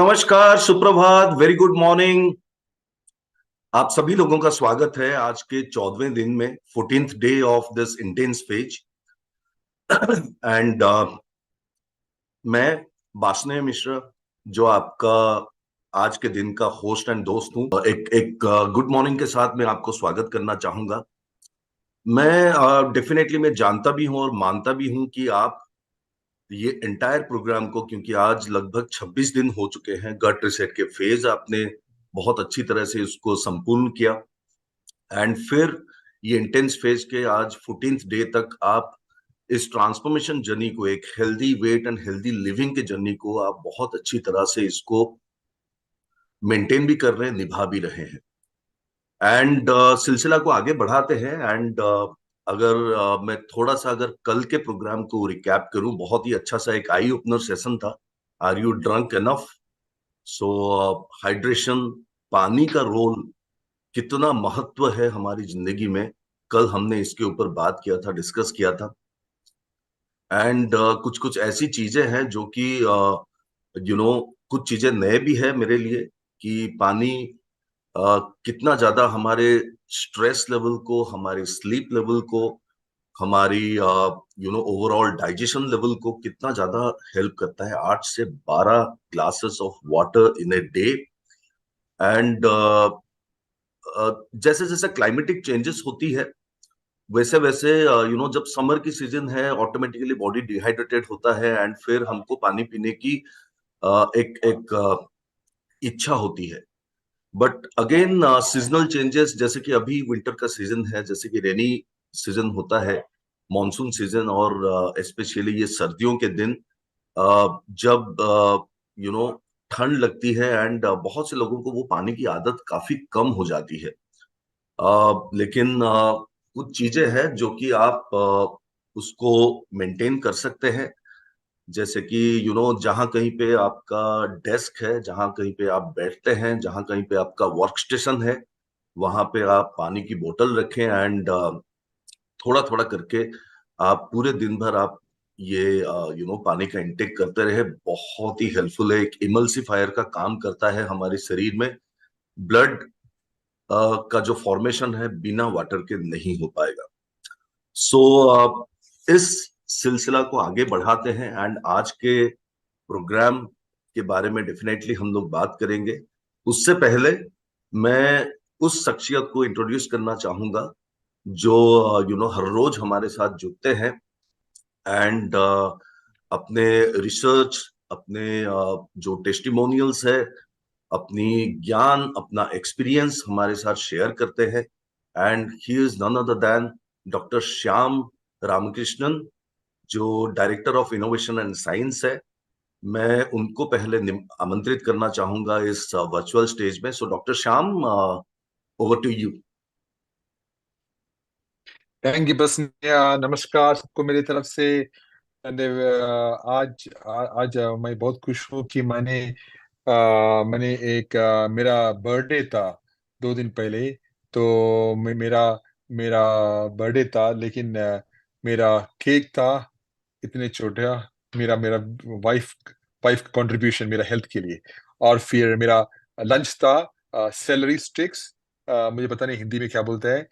नमस्कार, सुप्रभात, very good morning. आप सभी लोगों का स्वागत है आज के 14वें दिन में, 14th day of this intense phase. And मैं वासुदेव मिश्रा, जो आपका आज के दिन का होस्ट एंड दोस्त हूँ, एक एक गुड मॉर्निंग के साथ मैं आपको स्वागत करना चाहूंगा। मैं डेफिनेटली मैं जानता भी हूँ और मानता भी हूँ कि आप ये एंटायर प्रोग्राम को, क्योंकि आज लगभग 26 दिन हो चुके हैं गट रिसेट के फेज, आपने बहुत अच्छी तरह से इसको संपूर्ण किया। एंड फिर ये इंटेंस फेज के आज 14th डे तक आप इस ट्रांसफॉर्मेशन जर्नी को, एक healthy weight and healthy living के जर्नी को आप बहुत अच्छी तरह से इसको मेंटेन भी कर रहे हैं, निभा भी रहे हैं। एंड सिलसिला को आगे बढ़ाते हैं। एंड अगर मैं थोड़ा सा अगर कल के प्रोग्राम को रिकैप करूं, बहुत ही अच्छा सा एक आई ओपनर सेशन था। Are you drunk enough? So hydration, पानी का रोल कितना महत्व है हमारी जिंदगी में, कल हमने इसके ऊपर बात किया था, डिस्कस किया था। एंड कुछ कुछ ऐसी चीजें हैं जो कि कुछ चीजें नए भी है मेरे लिए, कि पानी कितना ज्यादा हमारे स्ट्रेस लेवल को, हमारे स्लीप लेवल को, हमारी ओवरऑल डाइजेशन लेवल को कितना ज्यादा हेल्प करता है। 8 से 12 glasses of water in a day. And जैसे जैसे क्लाइमेटिक चेंजेस होती है, वैसे वैसे जब समर की सीजन है, ऑटोमेटिकली बॉडी डिहाइड्रेटेड होता है एंड फिर हमको पानी पीने की एक एक इच्छा होती है। बट अगेन सीजनल चेंजेस, जैसे कि अभी विंटर का सीजन है, जैसे कि रेनी सीजन होता है, मॉनसून सीजन, और स्पेशली ये सर्दियों के दिन जब यू नो ठंड लगती है एंड बहुत से लोगों को वो पानी की आदत काफी कम हो जाती है। लेकिन कुछ चीजें हैं जो कि आप उसको मेंटेन कर सकते हैं। जैसे कि जहाँ कहीं पे आपका डेस्क है, जहाँ कहीं पे आप बैठते हैं, जहाँ कहीं पे आपका वर्क स्टेशन है, वहां पे आप पानी की बोतल रखें। एंड थोड़ा थोड़ा करके आप पूरे दिन भर आप ये पानी का इंटेक करते रहे। बहुत ही हेल्पफुल है, एक इमल्सिफायर का काम करता है हमारे शरीर में। ब्लड का जो फॉर्मेशन है बिना वाटर के नहीं हो पाएगा। सो इस सिलसिला को आगे बढ़ाते हैं एंड आज के प्रोग्राम के बारे में डेफिनेटली हम लोग बात करेंगे। उससे पहले मैं उस शख्सियत को इंट्रोड्यूस करना चाहूंगा जो हर रोज हमारे साथ जुड़ते हैं एंड अपने रिसर्च, अपने जो टेस्टिमोनियल्स है, अपनी ज्ञान, अपना एक्सपीरियंस हमारे साथ शेयर करते हैं। And he is none other than doctor Shyam Ramakrishnan, जो director of innovation and science है। मैं उनको पहले आमंत्रित करना चाहूंगा इस वर्चुअल स्टेज में। So doctor Shyam, over to you. Thank you बस। नमस्कार सबको मेरी तरफ से। आज आज मैं बहुत खुश हूँ कि मैंने मेरा बर्थडे था 2 दिन पहले। तो मेरा मेरा बर्थडे था, लेकिन मेरा केक था इतने छोटा। मेरा मेरा वाइफ वाइफ का कंट्रीब्यूशन मेरा हेल्थ के लिए। और फिर मेरा लंच था सेलरी स्टिक्स, मुझे पता नहीं हिंदी में क्या बोलते हैं,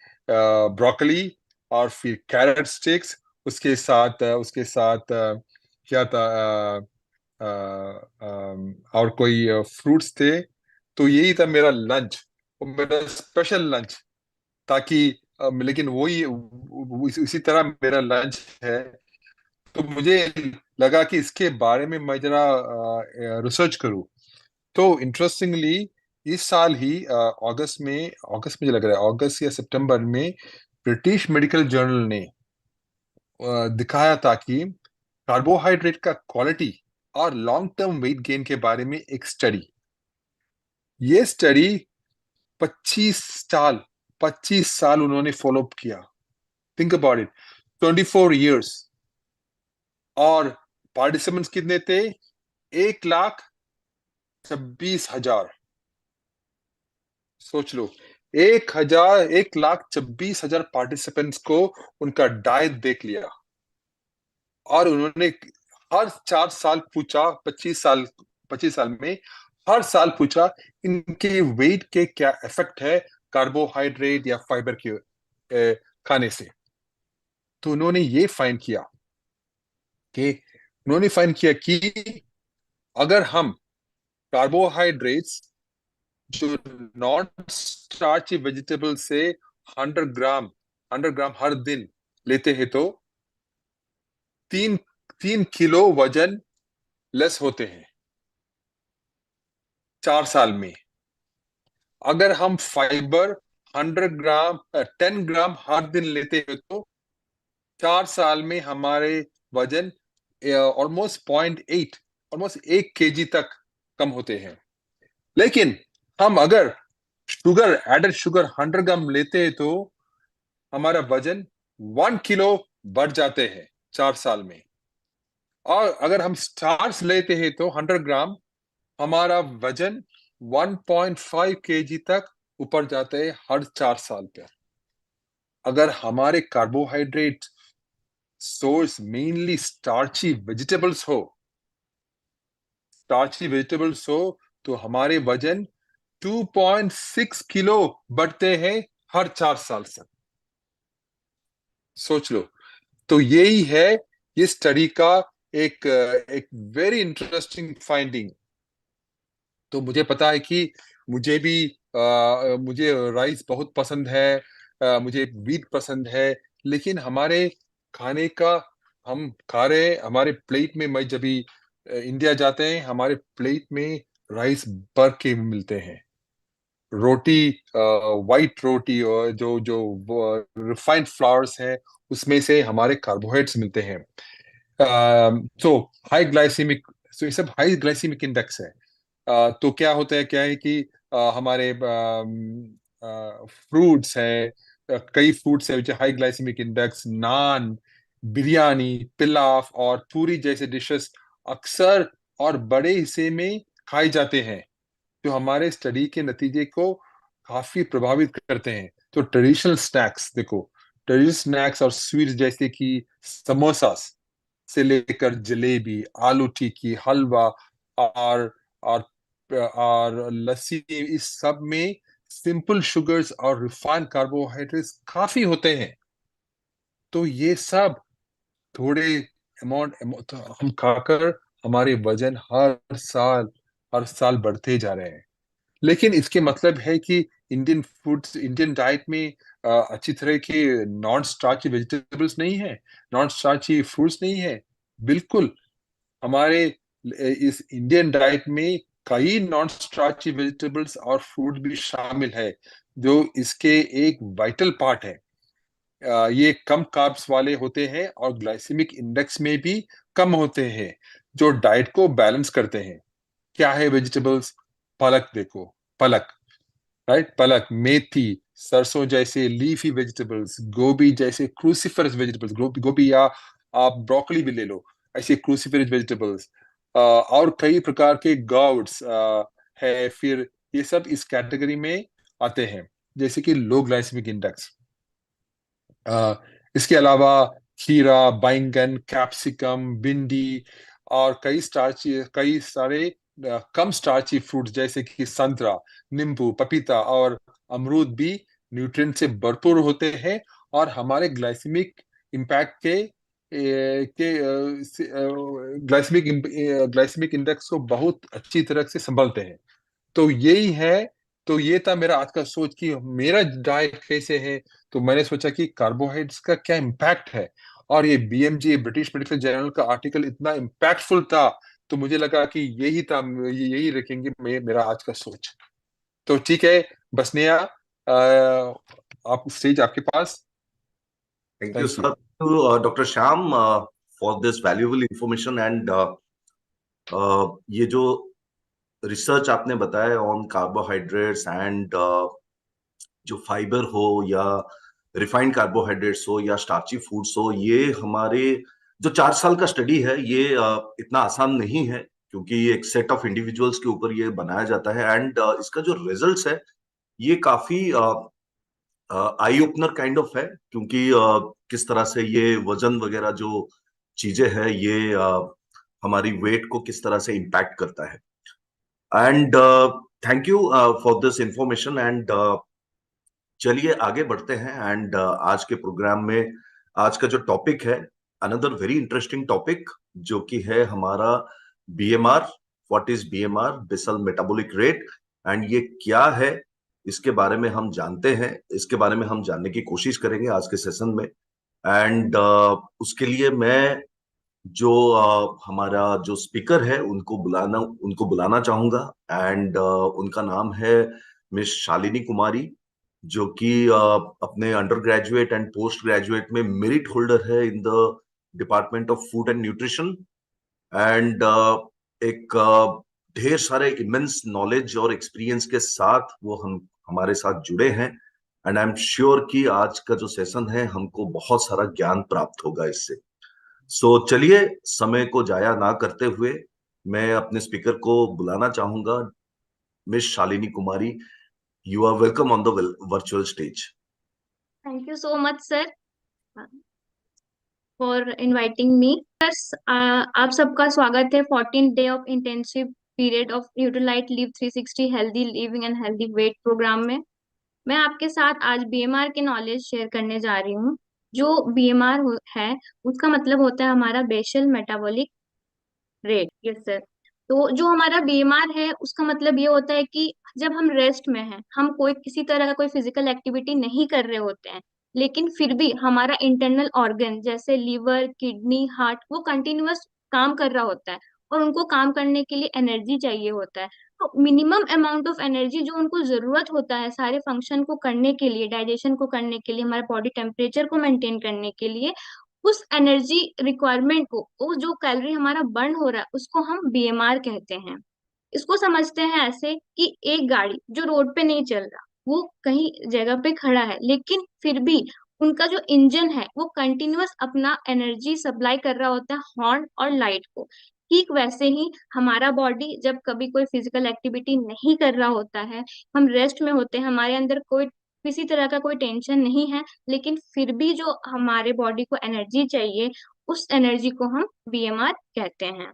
ब्रोकली, और फिर कैरेट स्टिक्स। उसके साथ क्या था, अ, और कोई फ्रूट्स थे। तो यही था मेरा लंच, वो मेरा स्पेशल लंच। ताकि लेकिन वही इसी तरह मेरा लंच है। तो मुझे लगा कि इसके बारे में मैं जरा रिसर्च करूं। तो इंटरेस्टिंगली इस साल ही अगस्त मुझे लग रहा है, अगस्त या सितंबर में ब्रिटिश मेडिकल जर्नल ने दिखाया था कि कार्बोहाइड्रेट का क्वालिटी और लॉन्ग टर्म वेट गेन के बारे में एक स्टडी। ये स्टडी 25 साल 25 साल उन्होंने फॉलो अप किया। Think about it, 24 years। और पार्टिसिपेंट्स कितने थे? 1,26,000। सोच लो, 1,26,000 पार्टिसिपेंट्स को उनका डाइट देख लिया। और उन्होंने हर 4 साल पूछा, 25 साल में हर साल पूछा इनके वेट के क्या इफेक्ट है कार्बोहाइड्रेट या फाइबर के खाने से। तो उन्होंने फाइंड किया कि अगर हम कार्बोहाइड्रेट्स जो नॉन स्टार्ची वेजिटेबल से 100 ग्राम 100 ग्राम हर दिन लेते हैं तो 3 3 किलो वजन लेस होते हैं 4 साल में। अगर हम फाइबर 100 ग्राम 10 ग्राम हर दिन लेते हैं तो 4 साल में हमारे वजन ऑलमोस्ट 0.8 ऑलमोस्ट 1 केजी तक कम होते हैं। लेकिन हम अगर एडेड शुगर 100 ग्राम लेते हैं तो हमारा वजन 1 किलो बढ़ जाते हैं 4 साल में। और अगर हम स्टार्च लेते हैं तो 100 ग्राम हमारा वजन 1.5 केजी तक ऊपर जाते हैं हर 4 साल पे। अगर हमारे carbohydrate source mainly starchy vegetables हो तो हमारे वजन 2.6 किलो बढ़ते हैं हर 4 साल से। सोच लो। तो यही है ये स्टडी का एक वेरी इंटरेस्टिंग फाइंडिंग। तो मुझे पता है कि मुझे राइस बहुत पसंद है, मुझे वीट पसंद है, लेकिन हमारे खाने का हम खा रहे हैं हमारे प्लेट में। मैं जब भी इंडिया जाते हैं हमारे प्लेट में राइस भर के मिलते हैं। रोटी, वाइट रोटी और जो जो रिफाइंड फ्लावर्स हैं उसमें से हमारे कार्बोहाइड्रेट्स मिलते हैं। तो हाई ग्लाइसेमिक तो ये सब हाई ग्लाइसेमिक इंडेक्स है। तो क्या है कि हमारे फ्रूट्स हैं, कई फ्रूट्स हैं जो हाई ग्लाइसेमिक इंडेक्स, नान, बिरयानी, पिलाफ और पूरी जैसे डिशेस अक्सर और बड़े हिस्से में खाए जाते हैं, जो हमारे स्टडी के नतीजे को काफी प्रभावित करते हैं। तो ट्रेडिशनल स्नैक्स देखो, ट्रेडिशनल स्नैक्स और स्वीट्स जैसे कि समोसा से लेकर जलेबी, आलू टिक्की, हलवा और और और लस्सी, इस सब में सिंपल शुगर्स और रिफाइंड कार्बोहाइड्रेट्स काफी होते हैं। तो ये सब थोड़े अमाउंट तो हम खाकर हमारे वजन हर साल बढ़ते जा रहे हैं। लेकिन इसके मतलब है कि इंडियन डाइट में अच्छी तरह के नॉन स्टार्ची वेजिटेबल्स नहीं है, नॉन स्टार्ची फ्रूट्स नहीं है। बिल्कुल, हमारे इस इंडियन डाइट में कई नॉन स्टार्ची वेजिटेबल्स और फ्रूट भी शामिल है, जो इसके एक वाइटल पार्ट है। ये कम कार्ब्स वाले होते हैं और ग्लाइसेमिक इंडेक्स में भी कम होते हैं, जो डाइट को बैलेंस करते हैं। क्या है वेजिटेबल्स? पालक देखो, पालक, राइट, पालक, मेथी, सरसों जैसे लीफी वेजिटेबल्स, गोभी जैसे क्रूसिफरस वेजिटेबल्स, गोभी या आप ब्रोकली भी ले लो, ऐसे क्रूसिफरस वेजिटेबल्स, और कई प्रकार के गाउट्स है। फिर ये सब इस कैटेगरी में आते हैं, जैसे कि लो ग्लाइसेमिक इंडेक्स। इसके अलावा खीरा, बैंगन, कैप्सिकम, भिंडी और कई सारे कम स्टार्ची फ्रूट्स जैसे कि संतरा, नींबू, पपीता और अमरूद भी न्यूट्रिएंट से भरपूर होते हैं और हमारे ग्लाइसेमिक इम्पैक्ट के ग्लाइसेमिक इंडेक्स को बहुत अच्छी तरह से संभालते हैं। तो यही है। तो ये था मेरा आज का सोच कि मेरा डाइट कैसे है। तो मैंने सोचा कि कार्बोहाइड्रेट्स का क्या इम्पैक्ट है, और ये बीएमजी ब्रिटिश मेडिकल जर्नल का आर्टिकल इतना इम्पैक्टफुल था, तो मुझे लगा कि यही था, यही रखेंगे मेरा आज का सोच। तो ठीक है, बसनिया, आप स्टेज आपके पास। Thank you thank you. Sir to doctor Shyam for this valuable information and ये जो रिसर्च आपने बताया ऑन कार्बोहाइड्रेट्स एंड जो फाइबर हो या रिफाइंड कार्बोहाइड्रेट्स हो या स्टार्ची फूड्स हो, ये हमारे जो 4 साल का स्टडी है ये इतना आसान नहीं है, क्योंकि ये एक सेट ऑफ इंडिविजुअल्स के ऊपर ये बनाया जाता है। एंड इसका जो रिजल्ट्स है ये काफी आई ओपनर काइंड ऑफ है, क्योंकि किस तरह से ये वजन वगैरह जो चीजें हैं ये हमारी वेट को किस तरह से इम्पैक्ट करता है। And thank you for this information. And चलिए आगे बढ़ते हैं। एंड आज के प्रोग्राम में आज का जो टॉपिक है, अनदर वेरी इंटरेस्टिंग टॉपिक, जो कि है हमारा BMR. What is BMR? Basal metabolic rate. And ये क्या है, इसके बारे में हम जानते हैं, इसके बारे में हम जानने की कोशिश करेंगे आज के सेशन में। एंड उसके लिए मैं जो हमारा जो स्पीकर है उनको बुलाना चाहूंगा। एंड उनका नाम है मिस शालिनी कुमारी, जो कि अपने under graduate and post graduate में मेरिट होल्डर है in the department of food and nutrition. And एक ढेर सारे इमेंस नॉलेज और एक्सपीरियंस के साथ वो हम हमारे साथ जुड़े हैं। एंड आई एम श्योर कि आज का जो सेशन है हमको बहुत सारा ज्ञान प्राप्त होगा इससे। सो चलिए, समय को जाया ना करते हुए मैं अपने स्पीकर को बुलाना चाहूंगा। Miss Shalini Kumari, you are welcome on the virtual stage. Thank you so much, sir, for inviting me. आप सबका स्वागत है 14 day of intensive period of Nutrilite live 360 healthy living and healthy weight program में। मैं आपके साथ आज बीएमआर के नॉलेज शेयर करने जा रही हूँ। जो बीएमआर है उसका मतलब होता है हमारा basal metabolic rate. Yes sir. तो जो हमारा बीएमआर है उसका मतलब ये होता है कि जब हम रेस्ट में हैं, हम कोई किसी तरह का कोई फिजिकल एक्टिविटी नहीं कर रहे होते हैं, लेकिन फिर भी हमारा इंटरनल ऑर्गन जैसे लीवर, किडनी, हार्ट वो कंटिन्यूअस काम कर रहा होता है और उनको काम करने के लिए एनर्जी चाहिए होता है। तो मिनिमम अमाउंट ऑफ एनर्जी जो उनको जरूरत होता है सारे फंक्शन को करने के लिए, डाइजेशन को करने के लिए, हमारे बॉडी टेम्परेचर को मेंटेन करने के लिए, उस एनर्जी रिक्वायरमेंट को, वो जो कैलोरी हमारा बर्न हो रहा है उसको हम बीएमआर कहते हैं। इसको समझते हैं ऐसे कि एक गाड़ी जो रोड पे नहीं चल रहा, वो कहीं जगह पे खड़ा है, लेकिन फिर भी उनका जो इंजन है वो कंटिन्यूअस अपना एनर्जी सप्लाई कर रहा होता है हॉर्न और लाइट को। ठीक वैसे ही हमारा बॉडी जब कभी कोई फिजिकल एक्टिविटी नहीं कर रहा होता है, हम रेस्ट में होते हैं, हमारे अंदर कोई किसी तरह का कोई टेंशन नहीं है, लेकिन फिर भी जो हमारे बॉडी को एनर्जी चाहिए, उस एनर्जी को हम बीएमआर कहते हैं।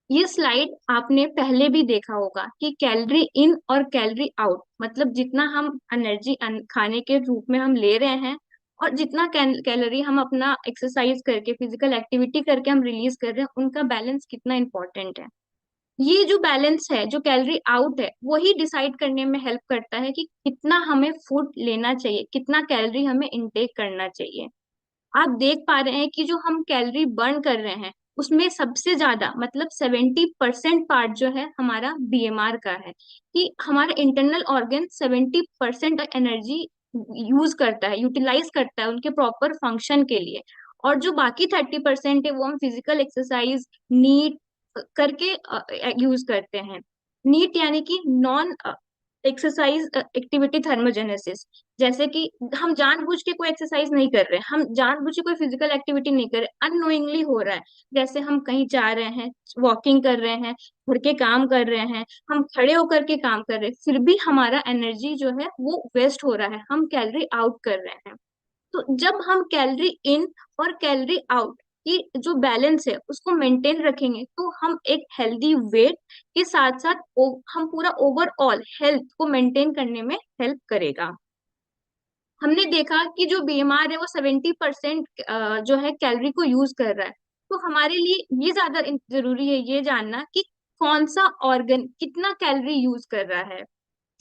ये स्लाइड आपने पहले भी देखा होगा कि कैलोरी इन और कैलोरी आउट, मतलब जितना हम एनर्जी खाने के रूप में हम ले रहे हैं और जितना कैलोरी हम अपना एक्सरसाइज करके, फिजिकल एक्टिविटी करके हम रिलीज कर रहे हैं, उनका बैलेंस कितना इंपॉर्टेंट है। ये जो बैलेंस है, जो कैलोरी आउट है, वही डिसाइड करने में हेल्प करता है कि कितना हमें फूड लेना चाहिए, कितना कैलोरी हमें इंटेक करना चाहिए। आप देख पा रहे हैं कि जो हम कैलोरी बर्न कर रहे हैं उसमें सबसे ज्यादा मतलब 70% पार्ट जो है हमारा बीएमआर का है। कि हमारा इंटरनल ऑर्गन 70% एनर्जी यूज करता है, यूटिलाइज करता है उनके प्रॉपर फंक्शन के लिए। और जो बाकी 30% है वो हम फिजिकल एक्सरसाइज, नीट करके यूज करते हैं। नीट यानी कि नॉन एक्सरसाइज एक्टिविटी थर्मोजेनेसिस। जैसे कि हम जानबूझ के कोई एक्सरसाइज नहीं कर रहे, हम जानबूझ के कोई फिजिकल एक्टिविटी नहीं कर रहे, अननोइंगली हो रहा है। जैसे हम कहीं जा रहे हैं, वॉकिंग कर रहे हैं, घर के काम कर रहे हैं, हम खड़े होकर के काम कर रहे हैं, फिर भी हमारा एनर्जी जो है वो वेस्ट हो रहा है, हम कैलोरी आउट कर रहे हैं। तो जब हम कैलोरी इन और कैलोरी आउट की जो बैलेंस है उसको मेंटेन रखेंगे, तो हम एक हेल्दी वेट के साथ साथ हम पूरा ओवरऑल हेल्थ को मेंटेन करने में हेल्प करेगा। हमने देखा कि जो बीएमआर है वो 70% जो है कैलोरी को यूज कर रहा है। तो हमारे लिए ये ज्यादा जरूरी है ये जानना कि कौन सा ऑर्गन कितना कैलोरी यूज कर रहा है।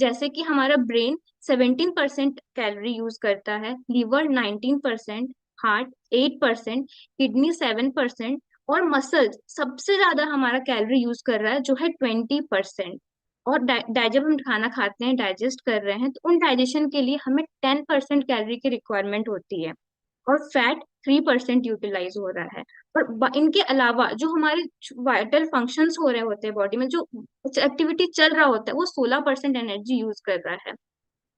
जैसे कि हमारा ब्रेन 17% कैलोरी यूज करता है, लीवर 19%, हार्ट 8%, किडनी 7% और मसल्स सबसे ज्यादा हमारा कैलोरी यूज कर रहा है जो है 20%। और जब हम खाना खाते हैं, डाइजेस्ट कर रहे हैं, तो उन डाइजेशन के लिए हमें 10% कैलोरी की रिक्वायरमेंट होती है। और फैट 3% यूटिलाइज हो रहा है। और इनके अलावा जो हमारे वाइटल फंक्शंस हो रहे होते हैं बॉडी में, जो एक्टिविटी चल रहा होता है, वो 16% एनर्जी यूज कर रहा है।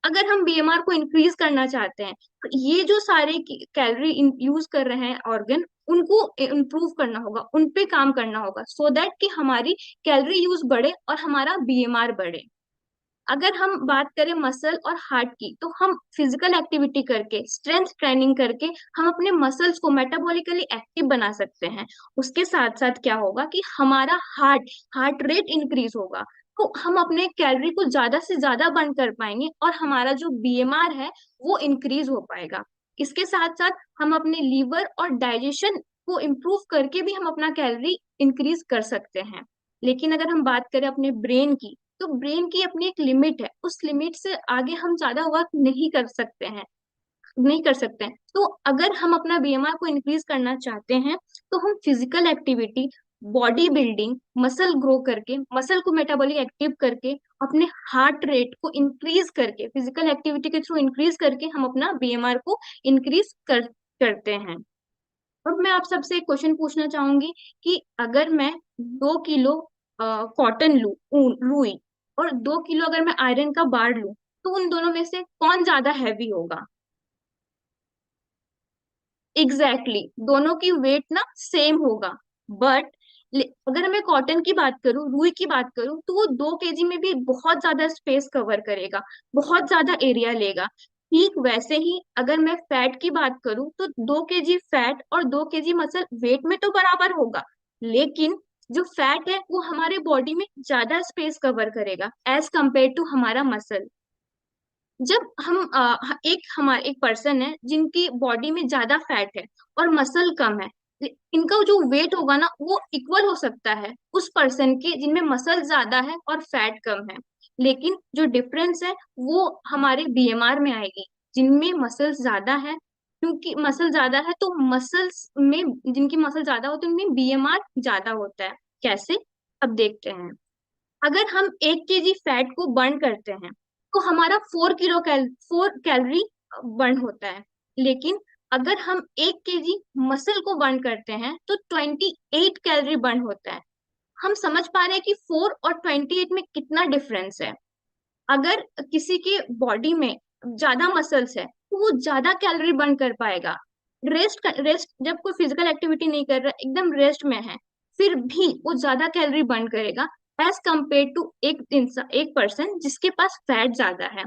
अगर हम बीएमआर को इंक्रीज करना चाहते हैं, तो ये जो सारे कैलोरी यूज कर रहे हैं ऑर्गन, उनको इम्प्रूव करना होगा, उन पे काम करना होगा, सो दैट कि हमारी कैलोरी यूज बढ़े और हमारा बीएमआर बढ़े। अगर हम बात करें मसल और हार्ट की, तो हम फिजिकल एक्टिविटी करके, स्ट्रेंथ ट्रेनिंग करके हम अपने मसल्स को मेटाबॉलिकली एक्टिव बना सकते हैं। उसके साथ साथ क्या होगा कि हमारा हार्ट हार्ट रेट इंक्रीज होगा। तो हम अपने कैलोरी को ज्यादा से ज्यादा बर्न कर पाएंगे और हमारा जो बीएमआर है वो इंक्रीज हो पाएगा। इसके साथ साथ हम अपने लीवर और डाइजेशन को इम्प्रूव करके भी हम अपना कैलोरी इंक्रीज कर सकते हैं। लेकिन अगर हम बात करें अपने ब्रेन की, तो ब्रेन की अपनी एक लिमिट है, उस लिमिट से आगे हम ज्यादा वर्क नहीं कर सकते हैं। तो अगर हम अपना बीएमआर को इंक्रीज करना चाहते हैं तो हम physical activity, body building, muscle grow करके, मसल को मेटाबॉलिक एक्टिव करके, अपने हार्ट रेट को इंक्रीज करके, फिजिकल एक्टिविटी के थ्रू इंक्रीज करके हम अपना बीएमआर को इंक्रीज करते हैं। अब मैं आप सबसे एक क्वेश्चन पूछना चाहूंगी कि अगर मैं 2 किलो कॉटन लूई और 2 किलो अगर मैं आयरन का बार लूं, तो उन दोनों में से कौन ज्यादा हैवी होगा? एग्जैक्टली दोनों की वेट ना सेम होगा। बट अगर मैं कॉटन की बात करूं, रुई की बात करूं, तो वो 2 केजी में भी बहुत ज्यादा स्पेस कवर करेगा, बहुत ज्यादा एरिया लेगा। ठीक वैसे ही अगर मैं फैट की बात करूं तो 2 केजी फैट और 2 केजी मसल वेट में तो बराबर होगा, लेकिन जो फैट है वो हमारे बॉडी में ज्यादा स्पेस कवर करेगा एज कंपेयर टू हमारा मसल। जब हम हमारे एक पर्सन है जिनकी बॉडी में ज्यादा फैट है और मसल कम है, इनका जो वेट होगा ना वो इक्वल हो सकता है उस पर्सन के जिनमें मसल ज्यादा है और फैट कम है। लेकिन जो डिफरेंस है वो हमारे बीएमआर में आएगी, जिनमें मसल ज्यादा है। क्योंकि मसल ज्यादा है तो मसल्स में, जिनकी मसल ज्यादा होती है उनमें बीएमआर ज्यादा होता है। कैसे? अब देखते हैं। अगर हम 1 केजी फैट को बर्न करते हैं तो हमारा 4 कैलोरी बर्न होता है। लेकिन अगर हम 1 केजी मसल को बर्न करते हैं तो 28 कैलोरी बर्न होता है। हम समझ पा रहे हैं कि 4 और 28 में कितना डिफरेंस है। अगर किसी के बॉडी में ज्यादा मसल्स है तो वो ज्यादा कैलोरी बर्न कर पाएगा। रेस्ट जब कोई फिजिकल एक्टिविटी नहीं कर रहा, एकदम रेस्ट में है, फिर भी वो ज्यादा कैलोरी बर्न करेगा एज कंपेयर टू एक पर्सन जिसके पास फैट ज्यादा है।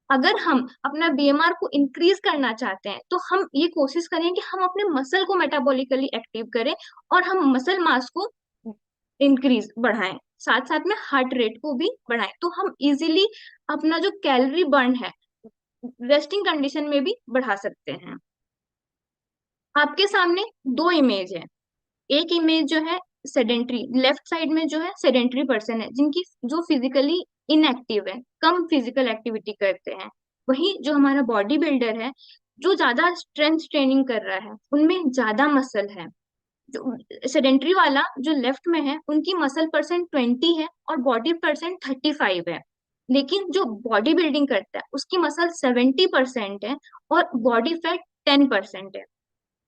अगर हम अपना बीएमआर को इंक्रीज करना चाहते हैं तो हम ये कोशिश करें कि हम अपने मसल को मेटाबॉलिकली एक्टिव करें और हम मसल मास को इंक्रीज बढ़ाएं, साथ साथ में हार्ट रेट को भी बढ़ाएं, तो हम इजीली अपना जो कैलोरी बर्न है रेस्टिंग कंडीशन में भी बढ़ा सकते हैं। आपके सामने 2 इमेज है। एक इमेज जो है सेडेंट्री, लेफ्ट साइड में जो है सेडेंट्री पर्सन है जिनकी जो फिजिकली इनएक्टिव है, कम फिजिकल एक्टिविटी करते हैं। वही जो हमारा बॉडी बिल्डर है जो ज्यादा स्ट्रेंथ ट्रेनिंग कर रहा है, उनमें ज्यादा मसल है। जो सेडेंट्री वाला जो लेफ्ट में है उनकी मसल परसेंट 20 है और बॉडी परसेंट 35 है। लेकिन जो बॉडी बिल्डिंग करता है उसकी मसल 70% है और बॉडी फैट 10% है।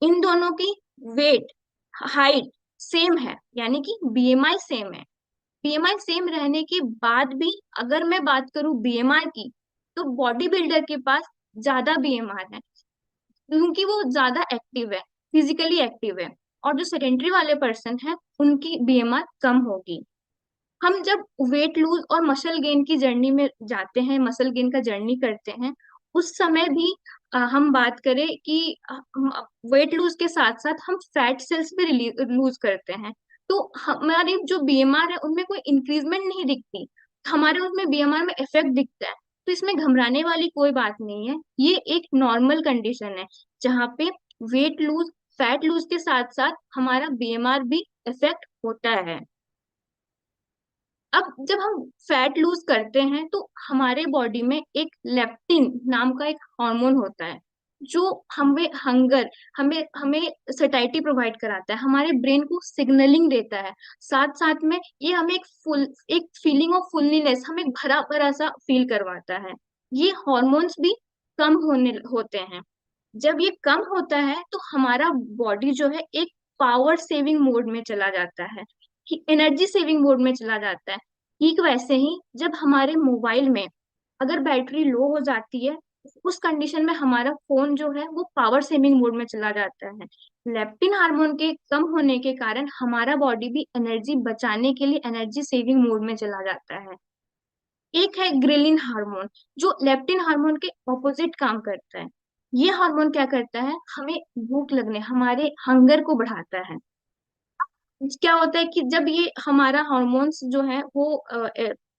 इन दोनों की वेट, हाइट सेम है, यानी कि बीएमआई सेम है। बीएमआई सेम रहने के बाद भी अगर मैं बात करूं बीएमआर की, तो बॉडी बिल्डर के पास ज्यादा बीएमआर है क्योंकि वो ज्यादा एक्टिव है, फिजिकली एक्टिव है। और जो सेडेंट्री वाले पर्सन है उनकी बीएमआर कम होगी। हम जब वेट लूज और मसल गेन की जर्नी में जाते हैं, मसल गेन का जर्नी करते हैं, उस समय भी हम बात करें कि वेट लूज के साथ साथ हम फैट सेल्स भी लूज करते हैं, तो हमारी जो बीएमआर है उनमें कोई इंक्रीजमेंट नहीं दिखती, हमारे उसमें बीएमआर में इफेक्ट दिखता है। तो इसमें घबराने वाली कोई बात नहीं है, ये एक नॉर्मल कंडीशन है जहाँ पे वेट लूज, फैट लूज के साथ साथ हमारा बीएमआर भी इफेक्ट होता है। अब जब हम फैट लूज करते हैं तो हमारे बॉडी में एक लेप्टिन नाम का एक हार्मोन होता है जो हमें हमें सटाइटी प्रोवाइड कराता है, हमारे ब्रेन को सिग्नलिंग देता है। साथ साथ में ये हमें एक फीलिंग ऑफ फुलनेस, हमें भरा भरा सा फील करवाता है। ये हॉर्मोन्स भी कम होते हैं। जब ये कम होता है तो हमारा बॉडी जो है एक पावर सेविंग मोड में चला जाता है, एनर्जी सेविंग मोड में चला जाता है। ठीक वैसे ही जब हमारे मोबाइल में अगर बैटरी लो हो जाती है, उस कंडीशन में हमारा फोन जो है वो पावर सेविंग मोड में चला जाता है। लेप्टिन हार्मोन के कम होने के कारण हमारा बॉडी भी एनर्जी बचाने के लिए एनर्जी सेविंग मोड में चला जाता है। एक है ग्रेलिन हार्मोन जो लेप्टिन हार्मोन के ऑपोजिट काम करता है। ये हार्मोन क्या करता है, हमें भूख लगने, हमारे हंगर को बढ़ाता है। क्या होता है कि जब ये हमारा हार्मोन्स जो है वो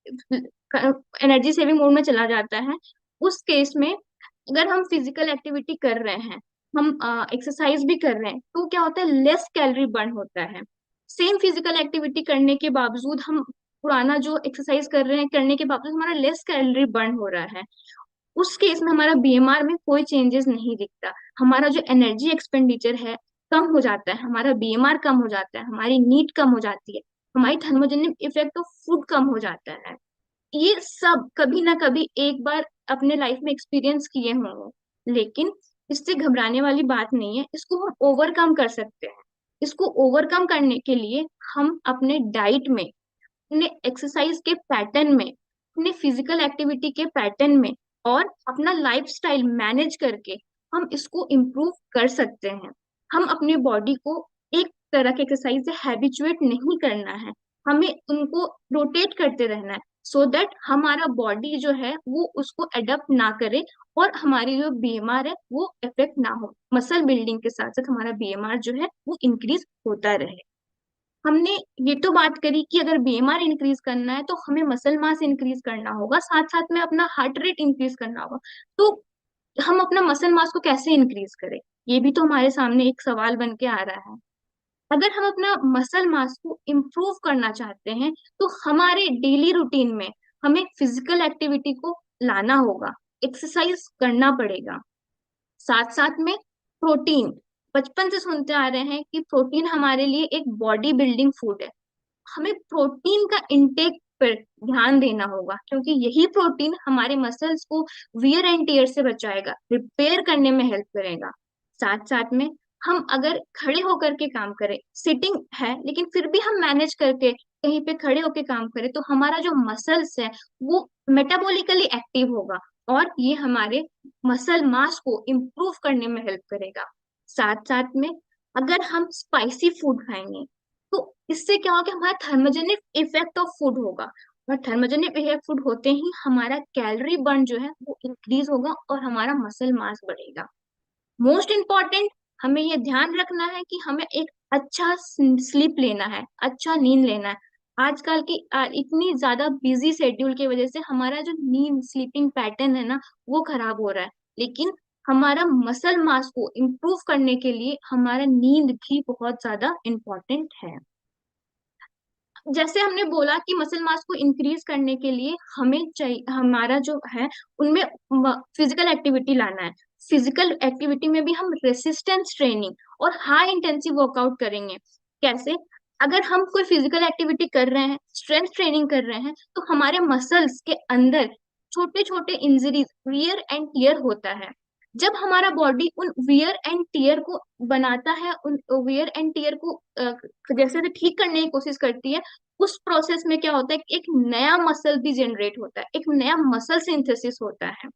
एनर्जी सेविंग मोड में चला जाता है। उस केस में अगर हम फिजिकल एक्टिविटी कर रहे हैं, हम एक्सरसाइज भी कर रहे हैं, तो क्या होता है, लेस कैलोरी बर्न होता है। सेम फिजिकल एक्टिविटी करने के बावजूद हम पुराना जो एक्सरसाइज कर रहे हैं करने के बावजूद हमारा लेस कैलोरी बर्न हो रहा है। उस केस में हमारा बीएमआर में कोई चेंजेस नहीं दिखता। हमारा जो एनर्जी एक्सपेंडिचर है कम हो जाता है, हमारा बीएमआर कम हो जाता है, हमारी नीड कम हो जाती है, हमारी थर्मोजेनिक इफेक्ट ऑफ फूड कम हो जाता है। ये सब कभी ना कभी एक बार अपने लाइफ में एक्सपीरियंस किए होंगे, लेकिन इससे घबराने वाली बात नहीं है, इसको हम ओवरकम कर सकते हैं। इसको ओवरकम करने के लिए हम अपने डाइट में, अपने एक्सरसाइज के पैटर्न में, अपने फिजिकल एक्टिविटी के पैटर्न में और अपना लाइफस्टाइल मैनेज करके हम इसको इम्प्रूव कर सकते हैं। हम अपनी बॉडी को एक तरह के एक्सरसाइज से हैबिचुएट नहीं करना है, हमें उनको रोटेट करते रहना है, सो दैट हमारा बॉडी जो है वो उसको अडेप्ट ना करे और हमारी जो बीएमआर है वो इफेक्ट ना हो। मसल बिल्डिंग के साथ साथ हमारा बीएमआर जो है वो इंक्रीज होता रहे। हमने ये तो बात करी कि अगर बीएमआर इंक्रीज करना है तो हमें मसल मास इंक्रीज करना होगा, साथ साथ में अपना हार्ट रेट इंक्रीज करना होगा। तो हम अपना मसल मास को कैसे इंक्रीज करें, ये भी तो हमारे सामने एक सवाल बन के आ रहा है। अगर हम अपना मसल मास को इम्प्रूव करना चाहते हैं तो हमारे डेली रूटीन में हमें फिजिकल एक्टिविटी को लाना होगा, एक्सरसाइज करना पड़ेगा। साथ साथ में प्रोटीन, बचपन से सुनते आ रहे हैं कि प्रोटीन हमारे लिए एक बॉडी बिल्डिंग फूड है। हमें प्रोटीन का इंटेक पर ध्यान देना होगा, क्योंकि यही प्रोटीन हमारे मसल्स को वियर एंड टियर से बचाएगा, रिपेयर करने में हेल्प करेगा। साथ साथ में हम अगर खड़े होकर के काम करें, सिटिंग है लेकिन फिर भी हम मैनेज करके कहीं पे खड़े होकर काम करें, तो हमारा जो मसल्स है वो मेटाबॉलिकली एक्टिव होगा और ये हमारे मसल मास को इम्प्रूव करने में हेल्प करेगा। साथ साथ में अगर हम स्पाइसी फूड खाएंगे तो इससे क्या होगा, हमारा थर्मोजेनिक इफेक्ट ऑफ फूड होगा, और थर्मोजेनिक इफेक्ट फूड होते ही हमारा कैलोरी बर्न जो है वो इंक्रीज होगा और हमारा मसल मास बढ़ेगा। मोस्ट इम्पॉर्टेंट, हमें ये ध्यान रखना है कि हमें एक अच्छा स्लीप लेना है, अच्छा नींद लेना है। आजकल की इतनी ज्यादा बिजी शेड्यूल की वजह से हमारा जो नींद स्लीपिंग पैटर्न है ना वो खराब हो रहा है, लेकिन हमारा मसल मास को इम्प्रूव करने के लिए हमारा नींद भी बहुत ज्यादा इम्पोर्टेंट है। जैसे हमने बोला कि मसल मास को इंक्रीज करने के लिए हमें चाहिए, हमारा जो है उनमें फिजिकल एक्टिविटी लाना है। फिजिकल एक्टिविटी में भी हम रेसिस्टेंस ट्रेनिंग और हाई इंटेंसिव वर्कआउट करेंगे। कैसे? अगर हम कोई फिजिकल एक्टिविटी कर रहे हैं, स्ट्रेंथ ट्रेनिंग कर रहे हैं, तो हमारे मसल्स के अंदर छोटे छोटे इंजरीज, वियर एंड टियर होता है। जब हमारा बॉडी उन वियर एंड टियर को बनाता है, उन वियर एंड टियर को जैसे ठीक करने की कोशिश करती है, उस प्रोसेस में क्या होता है कि एक नया मसल भी जनरेट होता है, एक नया मसल सिंथेसिस होता है।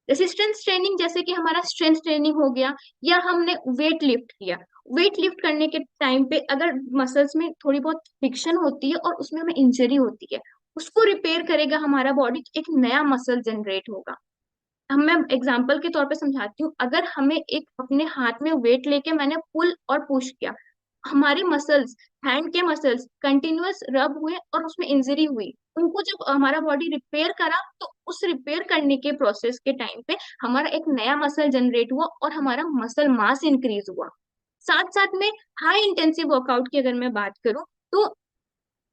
रेसिस्टेंस ट्रेनिंग जैसे कि हमारा स्ट्रेंथ ट्रेनिंग हो गया, या हमने वेट लिफ्ट किया, वेट लिफ्ट करने के टाइम पे अगर मसल्स में थोड़ी बहुत फ्रिक्शन होती है और उसमें हमें इंजरी होती है, उसको रिपेयर करेगा हमारा बॉडी, एक नया मसल जनरेट होगा। हम मैं एग्जांपल के तौर पे समझाती हूँ। अगर हमें एक अपने हाथ में वेट लेके मैंने पुल और पुश किया, हमारे मसल्स, हैंड के मसल्स कंटिन्यूअस रब हुए और उसमें इंजरी हुई, उनको जब हमारा बॉडी रिपेयर करा तो उस रिपेयर करने के प्रोसेस के टाइम पे हमारा एक नया मसल जनरेट हुआ और हमारा मसल मास इंक्रीज हुआ। साथ साथ में हाई इंटेंसिव वर्कआउट की अगर मैं बात करूँ तो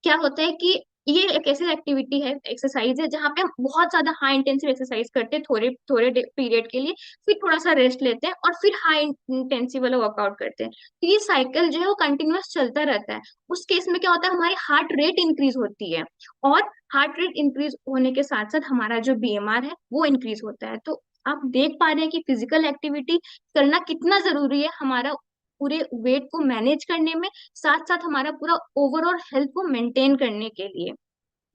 क्या होता है कि ये एक ऐसी एक्टिविटी है, एक्सरसाइज है, जहाँ पे हम बहुत ज्यादा हाई इंटेंसिव एक्सरसाइज करते हैं थोड़े थोड़े पीरियड के लिए, फिर थोड़ा सा रेस्ट लेते हैं और फिर हाई इंटेंसिव वाला वर्कआउट करते हैं। तो ये साइकिल जो है वो कंटिन्यूअस चलता रहता है। उस केस में क्या होता है, हमारी हार्ट रेट इंक्रीज होती है, और हार्ट रेट इंक्रीज होने के साथ साथ हमारा जो बीएमआर है वो इंक्रीज होता है। तो आप देख पा रहे हैं कि फिजिकल एक्टिविटी करना कितना जरूरी है हमारा पूरे वेट को मैनेज करने में, साथ साथ हमारा पूरा ओवरऑल हेल्थ को मेंटेन करने के लिए।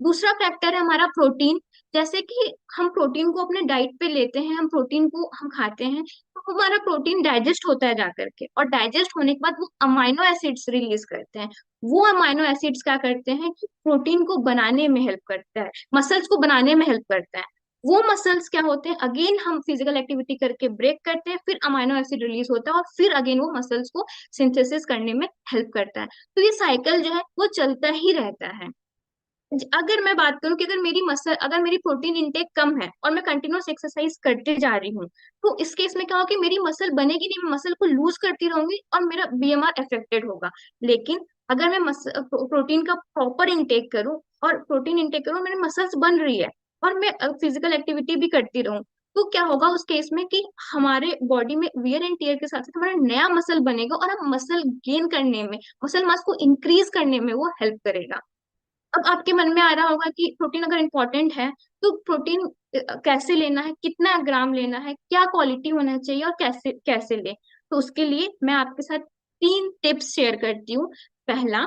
दूसरा फैक्टर है हमारा प्रोटीन। जैसे कि हम प्रोटीन को अपने डाइट पे लेते हैं, हम प्रोटीन को हम खाते हैं, तो हमारा प्रोटीन डाइजेस्ट होता है जाकर के, और डाइजेस्ट होने के बाद वो अमाइनो एसिड्स रिलीज करते हैं। वो अमाइनो एसिड्स क्या करते हैं कि प्रोटीन को बनाने में हेल्प करता है, मसल्स को बनाने में हेल्प करता है। वो मसल्स क्या होते हैं, अगेन हम फिजिकल एक्टिविटी करके ब्रेक करते हैं, फिर अमाइनो एसिड रिलीज होता है और फिर अगेन वो मसल्स को सिंथेसिस करने में हेल्प करता है। तो ये साइकिल जो है वो चलता ही रहता है। अगर मैं बात करूं कि अगर मेरी प्रोटीन इंटेक कम है और मैं कंटिन्यूअस एक्सरसाइज करते जा रही हूँ, तो इस केस में क्या होगा कि मेरी मसल बनेगी नहीं, मैं मसल को लूज करती रहूंगी और मेरा बीएमआर अफेक्टेड होगा। लेकिन अगर मैं प्रोटीन का प्रॉपर इंटेक करूं और मेरी मसल्स बन रही है और मैं फिजिकल एक्टिविटी भी करती रहूं, तो क्या होगा उस केस में कि हमारे बॉडी में वियर एंड टीयर के साथ साथ हमारा नया मसल बनेगा और हम मसल गेन करने में, मसल मास को इंक्रीज करने में वो हेल्प करेगा। अब आपके मन में आ रहा होगा कि प्रोटीन अगर इम्पोर्टेंट है तो प्रोटीन कैसे लेना है, कितना ग्राम लेना है, क्या क्वालिटी होना चाहिए और कैसे कैसे ले। तो उसके लिए मैं आपके साथ 3 टिप्स शेयर करती हूँ। पहला,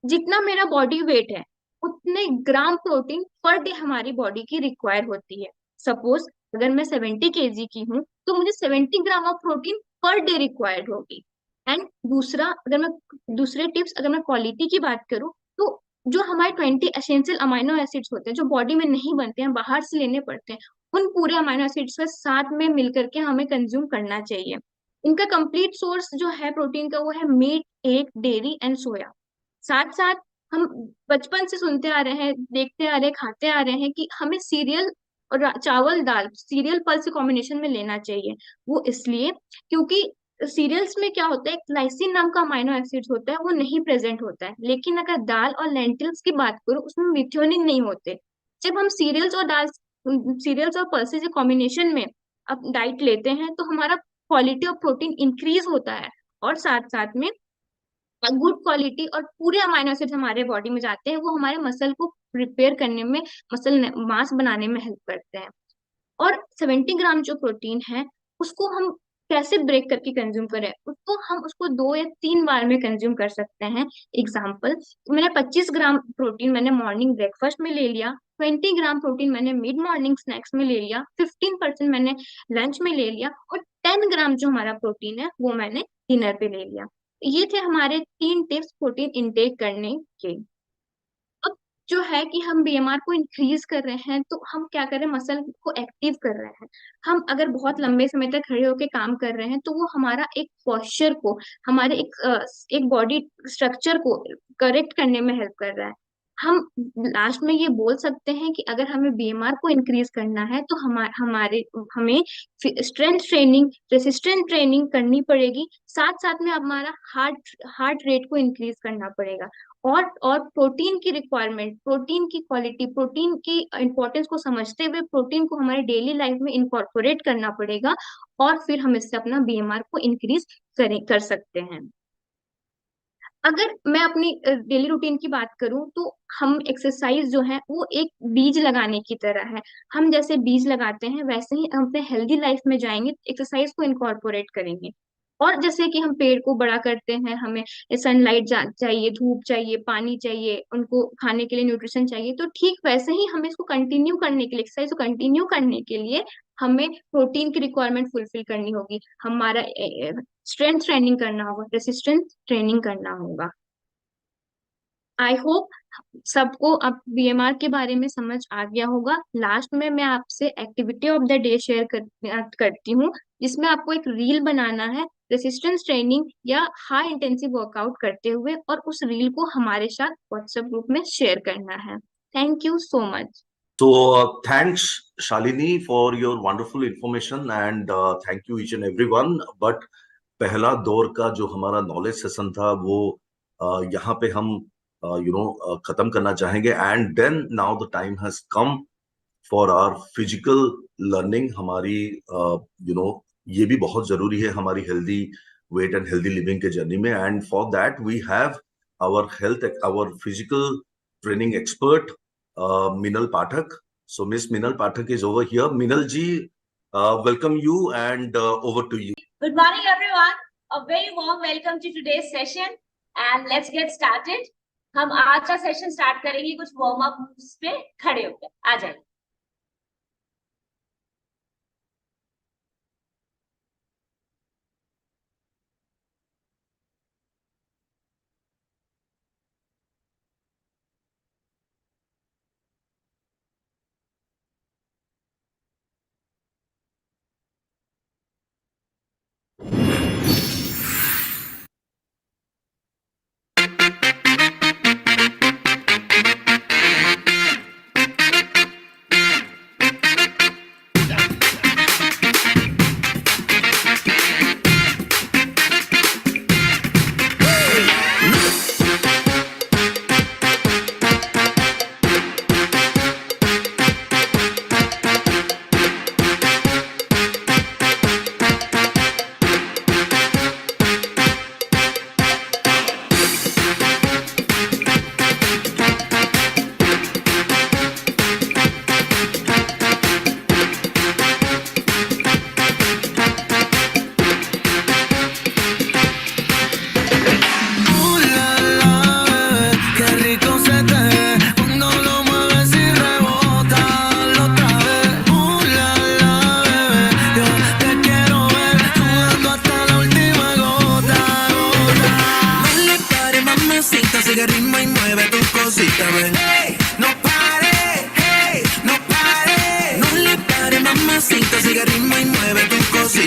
जितना मेरा बॉडी वेट है उतने ग्राम प्रोटीन पर डे हमारी बॉडी की रिक्वायर होती है। सपोज अगर मैं 70 kg की हूँ तो मुझे 70 gram of protein per day required होगी। एंड दूसरे टिप्स अगर मैं क्वालिटी की बात करूँ, तो जो हमारे 20 एसेंशियल अमाइनो एसिड्स होते हैं जो बॉडी में नहीं बनते हैं, बाहर से लेने पड़ते हैं, उन पूरे अमाइनो एसिड्स का साथ में मिलकर के हमें कंज्यूम करना चाहिए। इनका कंप्लीट सोर्स जो है प्रोटीन का वो है meat, egg, dairy and soya. साथ साथ हम बचपन से सुनते आ रहे हैं, देखते आ रहे हैं, खाते आ रहे हैं कि हमें सीरियल और चावल दाल, सीरियल पल्स कॉम्बिनेशन में लेना चाहिए। वो इसलिए क्योंकि सीरियल्स में क्या होता है, एक लाइसिन नाम का अमाइनो एसिड होता है, वो नहीं प्रेजेंट होता है। लेकिन अगर दाल और लेंटिल्स की बात करूं, उसमें मिथ्योनिन नहीं होते। जब हम सीरियल्स और पल्सेस के कॉम्बिनेशन में अब डाइट लेते हैं तो हमारा क्वालिटी ऑफ प्रोटीन इंक्रीज होता है और साथ साथ में गुड क्वालिटी और पूरे अमाइनो एसिड्स हमारे बॉडी में जाते हैं, वो हमारे मसल को रिपेयर करने में, मसल मास बनाने में हेल्प करते हैं। और 70 ग्राम जो प्रोटीन है उसको हम कैसे ब्रेक करके कंज्यूम करें, उसको 2 या 3 बार में कंज्यूम कर सकते हैं। एग्जाम्पल, मैंने 25 ग्राम प्रोटीन मैंने मॉर्निंग ब्रेकफास्ट में ले लिया, 20 ग्राम प्रोटीन मैंने मिड मॉर्निंग स्नैक्स में ले लिया, 15% मैंने लंच में ले लिया और 10 ग्राम जो हमारा प्रोटीन है वो मैंने डिनर पे ले लिया। ये थे हमारे 3 टिप्स प्रोटीन इंटेक करने के। अब जो है कि हम बीएमआर को इंक्रीज कर रहे हैं तो हम क्या कर रहे हैं, मसल को एक्टिव कर रहे हैं। हम अगर बहुत लंबे समय तक खड़े होकर काम कर रहे हैं तो वो हमारा एक पोस्चर को, हमारे एक बॉडी स्ट्रक्चर को करेक्ट करने में हेल्प कर रहा है। हम लास्ट में ये बोल सकते हैं कि अगर हमें बीएमआर को इंक्रीज करना है तो हमें स्ट्रेंथ ट्रेनिंग, रेसिस्टेंट ट्रेनिंग करनी पड़ेगी। साथ साथ में हमारा हार्ट रेट को इंक्रीज करना पड़ेगा। और प्रोटीन की रिक्वायरमेंट, प्रोटीन की क्वालिटी, प्रोटीन की इंपॉर्टेंस को समझते हुए प्रोटीन को हमारे डेली लाइफ में इनकॉर्पोरेट करना पड़ेगा और फिर हम इससे अपना बीएमआर को इंक्रीज कर सकते हैं। अगर मैं अपनी डेली रूटीन की बात करूं तो हम एक्सरसाइज जो है वो एक बीज लगाने की तरह है। हम जैसे बीज लगाते हैं वैसे ही हम अपने हेल्दी लाइफ में जाएंगे, एक्सरसाइज को इनकॉर्पोरेट करेंगे। और जैसे कि हम पेड़ को बड़ा करते हैं, हमें सनलाइट चाहिए, धूप चाहिए, पानी चाहिए, उनको खाने के लिए न्यूट्रिशन चाहिए, तो ठीक वैसे ही हमें इसको कंटिन्यू करने के लिए, एक्सरसाइज को कंटिन्यू करने के लिए हमें प्रोटीन की रिक्वायरमेंट फुलफिल करनी होगी। हमारा स्ट्रेंथ ट्रेनिंग करना होगा, रेसिस्टेंस ट्रेनिंग करना होगा। आई होप सबको अब बीएमआर के बारे में समझ आ गया होगा। लास्ट में मैं आपसे activity of the day share करती हूँ, जिसमें आपको एक रील बनाना है रेसिस्टेंस ट्रेनिंग या हाई इंटेंसिव वर्कआउट करते हुए, और उस रील को हमारे साथ व्हाट्सएप ग्रुप में शेयर करना है। Thank you so much. So thanks Shalini for your wonderful information and thank you each and everyone. But पहला दौर का जो हमारा नॉलेज सेशन था वो यहाँ पे हम खत्म करना चाहेंगे। And then now the time has come for our physical learning. हमारी ये भी बहुत जरूरी है हमारी healthy weight and healthy living के जर्नी में। And for that we have our physical training expert Minal Pathak. So Miss Minal Pathak is over here. Minal ji, welcome you and over to you. Good morning, everyone. A very warm welcome to today's session, and let's get started. हम आज का session start करेंगे कुछ warm up moves पे खड़े होकर। आ जाइए।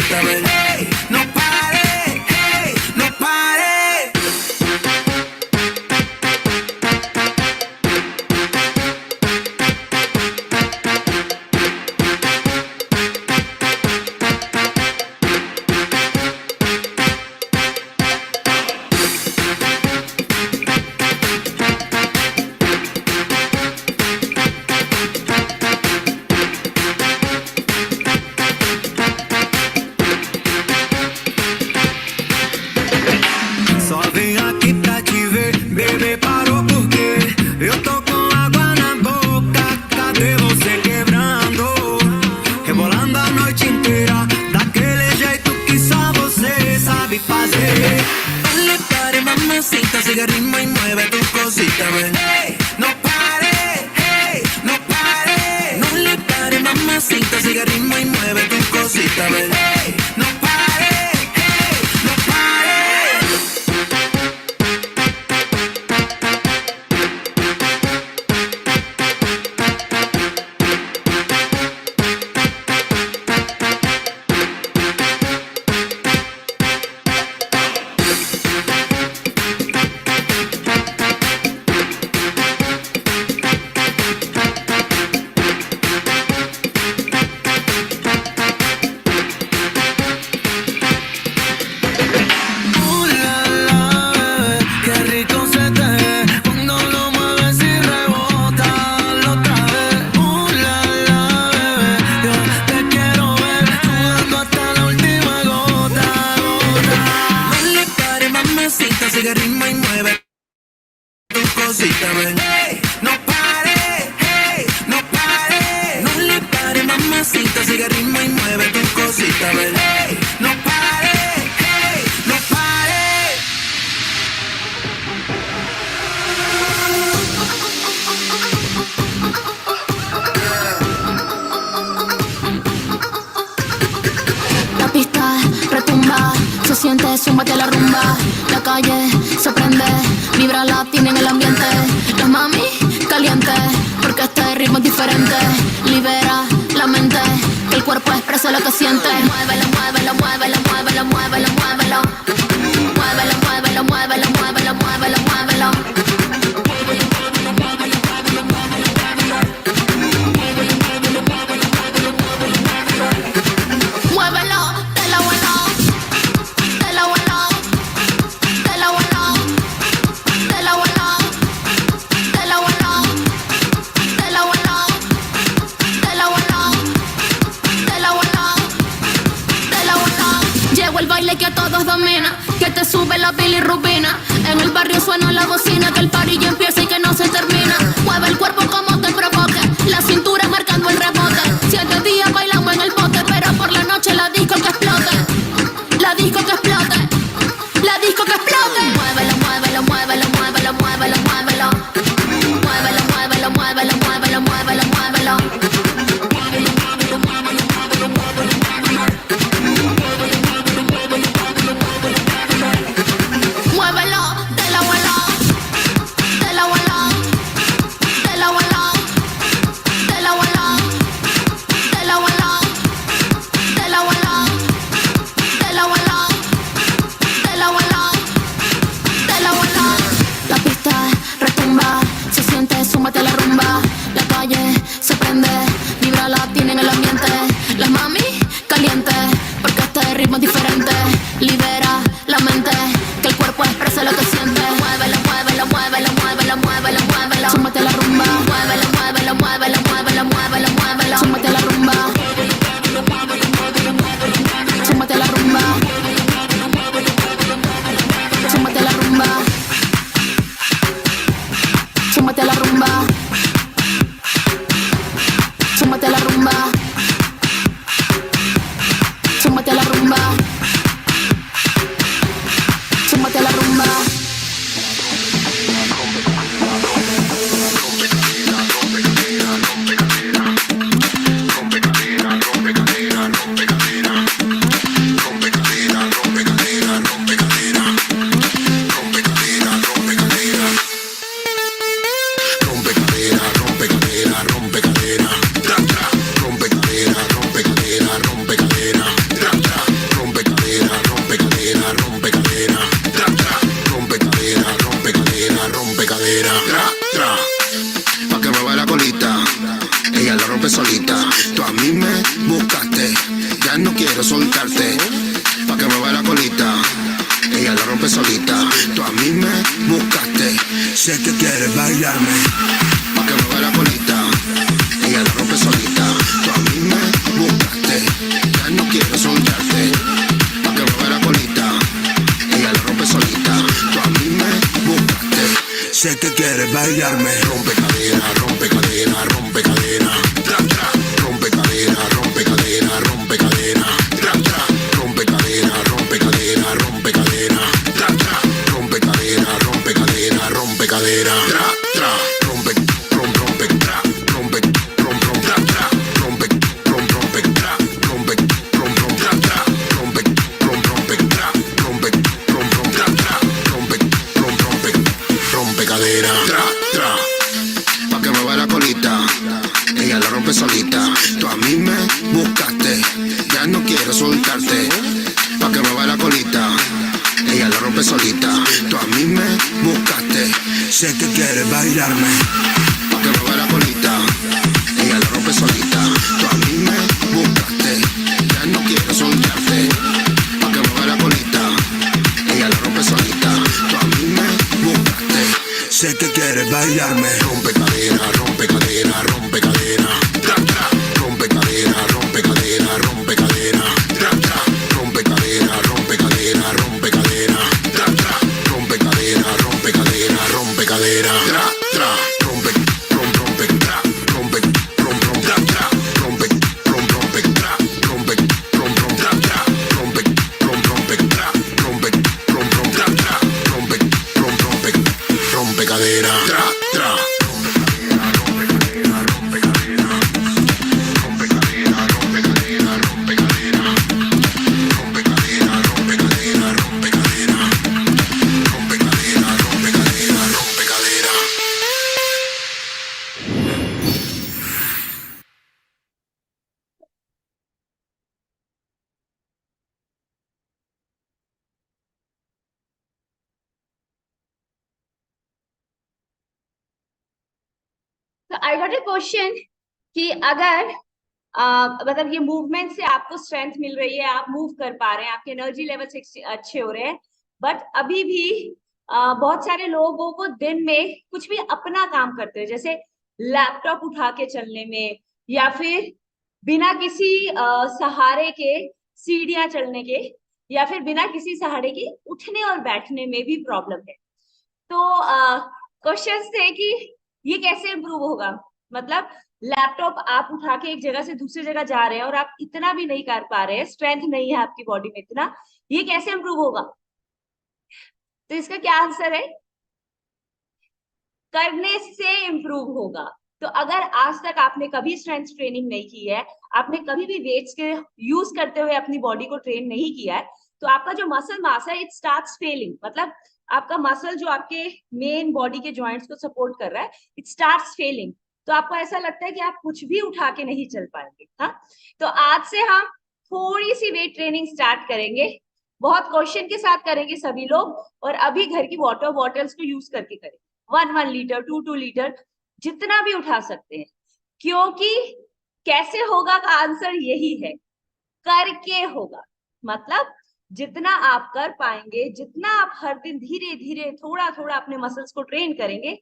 cosita, ven. Hey, no pare, hey, no pare. Só vem aqui pra te ver, bebê parou porque eu tô com água na boca. Cadê você quebrando? Rebolando a noite inteira, daquele jeito que só você sabe fazer. Dale, pare, mamacita, sigue el ritmo y mueve tu cosita, ven. Hey, no pare, hey, no pare. No le pare, mamacita, sigue el ritmo y mueve tu cosita, ven. Hey, no pare, hey, no pare. Qué rico se te ve cuando lo mueves y rebota otra vez. La la, bebé, yo te quiero ver sudando hasta la última gota, gota. No le pare, mamacita, sigue el ritmo y mueve tu cosita, ven. Hey, no pare, hey, no pare. No le pare, mamacita, sigue el ritmo y mueve tu cosita, ven. Hey, no pare, hey, no pare. La pista retumba, se siente, súmate a la rumba. La calle se prende, vibra latina en el ambiente. Los mami calientes, porque este ritmo es diferente. Libera la mente, que el cuerpo expresa lo que siente. Muévelo, muévelo, muévelo, muévelo, muévelo, muévelo. Muévelo, muévelo, muévelo, muévelo, muévelo, muévelo. Muévelo, te lo vuelo, te lo vuelo, te lo vuelo, te lo vuelo, te lo vuelo, te lo vuelo, te lo vuelo, te lo vuelo, te lo vuelo. Llegó el baile que a todos domina, que te sube la bilirrubina. En el barrio suena la bocina, que el party ya empieza y que no se termina. Mueve el cuerpo como te provoque, la cintura marcando el rebote. 7 días bailamos en el bote, pero por la noche la disco que explote. La disco que explote. La disco que explote. Muévelo, muévelo, muévelo, muévelo, muévelo, muévelo. Muévelo, muévelo, muévelo, muévelo, muévelo, muévelo. Muévelo, te lo vuelo, te lo vuelo, te lo vuelo. rompe solita. Tú a mí me buscaste, ya no quiero soltarte, pa' que me vaya la colita. Ella la rompe solita. Tú a mí me buscaste, sé que quieres bailarme, pa' que me vaya la colita. Ella la rompe solita. Tú a mí me buscaste, ya no quiero soltarte, pa' que me vaya la colita. Ella la rompe solita. Tú a mí me buscaste, sé que quieres bailarme. Rompe cadera, rompe cadera, rompe cadera. Tra, tra. Rompe cadera, rompe cadera, rompe cadera. Tra, tra. Rompe cadera, rompe cadera, rompe cadera. Tra, tra. Rompe cadera, rompe cadera, rompe cadera. Tra, tra. Rompe, rompe, tra. Rompe, tra, tra. Rompe, rompe, tra. Rompe, tra, tra. Rompe, tra. Rompe, tra, tra. Rompe, rompe cadera. Tra, tra. Pa' que me va la colita. Ella la rompe solita. Tú a mí me buscaste, ya no quiero soltarte, pa' que me va la colita. Ella la rompe solita. Tú a mí me buscaste, sé que quieres bailarme, pa' que me va la colita. Ella la rompe solita. Tú a mí me buscaste, ya no quiero soltarte, pa' que me va la colita. Ella la rompe solita. Tú a mí me buscaste, sé que quieres bailarme. Rompe cadera, rompe cadera, rompe cadera. Tra, tra. Rompe cadera, rompe cadera, rompe cadera. Tra, tra. Rompe cadera, rompe cadera, rompe cadera. Tra, tra. Rompe cadera, rompe cadera, rompe cadera. Tra, tra. Rompe, rompe, tra. Rompe, tra, tra. Rompe, rompe, tra. Rompe, tra, tra. Rompe, rompe, tra. Rompe, tra, tra. Rompe, rompe cadera. Tra, tra. तो I got a question कि अगर मतलब ये movement से आपको strength मिल रही है, आप मूव कर पा रहे हैं, आपके एनर्जी लेवल अच्छे हो रहे हैं, बट अभी भी बहुत सारे लोगों को दिन में कुछ भी अपना काम करते हैं, जैसे लैपटॉप उठा के चलने में, या फिर बिना किसी सहारे के सीढ़ियां चलने के, या फिर बिना किसी सहारे के उठने और बैठने में भी प्रॉब्लम है। तो क्वेश्चन थे कि ये कैसे इम्प्रूव होगा। मतलब लैपटॉप आप उठा के एक जगह से दूसरी जगह जा रहे हैं और आप इतना भी नहीं कर पा रहे हैं, स्ट्रेंथ नहीं है आपकी बॉडी में इतना, ये कैसे इम्प्रूव होगा। तो इसका क्या आंसर है, करने से इम्प्रूव होगा। तो अगर आज तक आपने कभी स्ट्रेंथ ट्रेनिंग नहीं की है, आपने कभी भी वेट्स के यूज करते हुए अपनी बॉडी को ट्रेन नहीं किया है, तो आपका जो मसल मास है इट स्टार्ट्स फेलिंग। मतलब आपका मसल जो आपके मेन बॉडी के जॉइंट्स को सपोर्ट कर रहा है, इट स्टार्ट्स फेलिंग। तो आपको ऐसा लगता है कि आप कुछ भी उठा के नहीं चल पाएंगे। हाँ, तो आज से हम थोड़ी सी वेट ट्रेनिंग स्टार्ट करेंगे, बहुत क्वेश्चन के साथ करेंगे सभी लोग, और अभी घर की वाटर बॉटल्स को यूज करके करेंगे। 1 लीटर 2 लीटर जितना भी उठा सकते हैं, क्योंकि कैसे होगा का आंसर यही है, करके होगा। मतलब जितना आप कर पाएंगे, जितना आप हर दिन धीरे धीरे थोड़ा थोड़ा अपने मसल्स को ट्रेन करेंगे,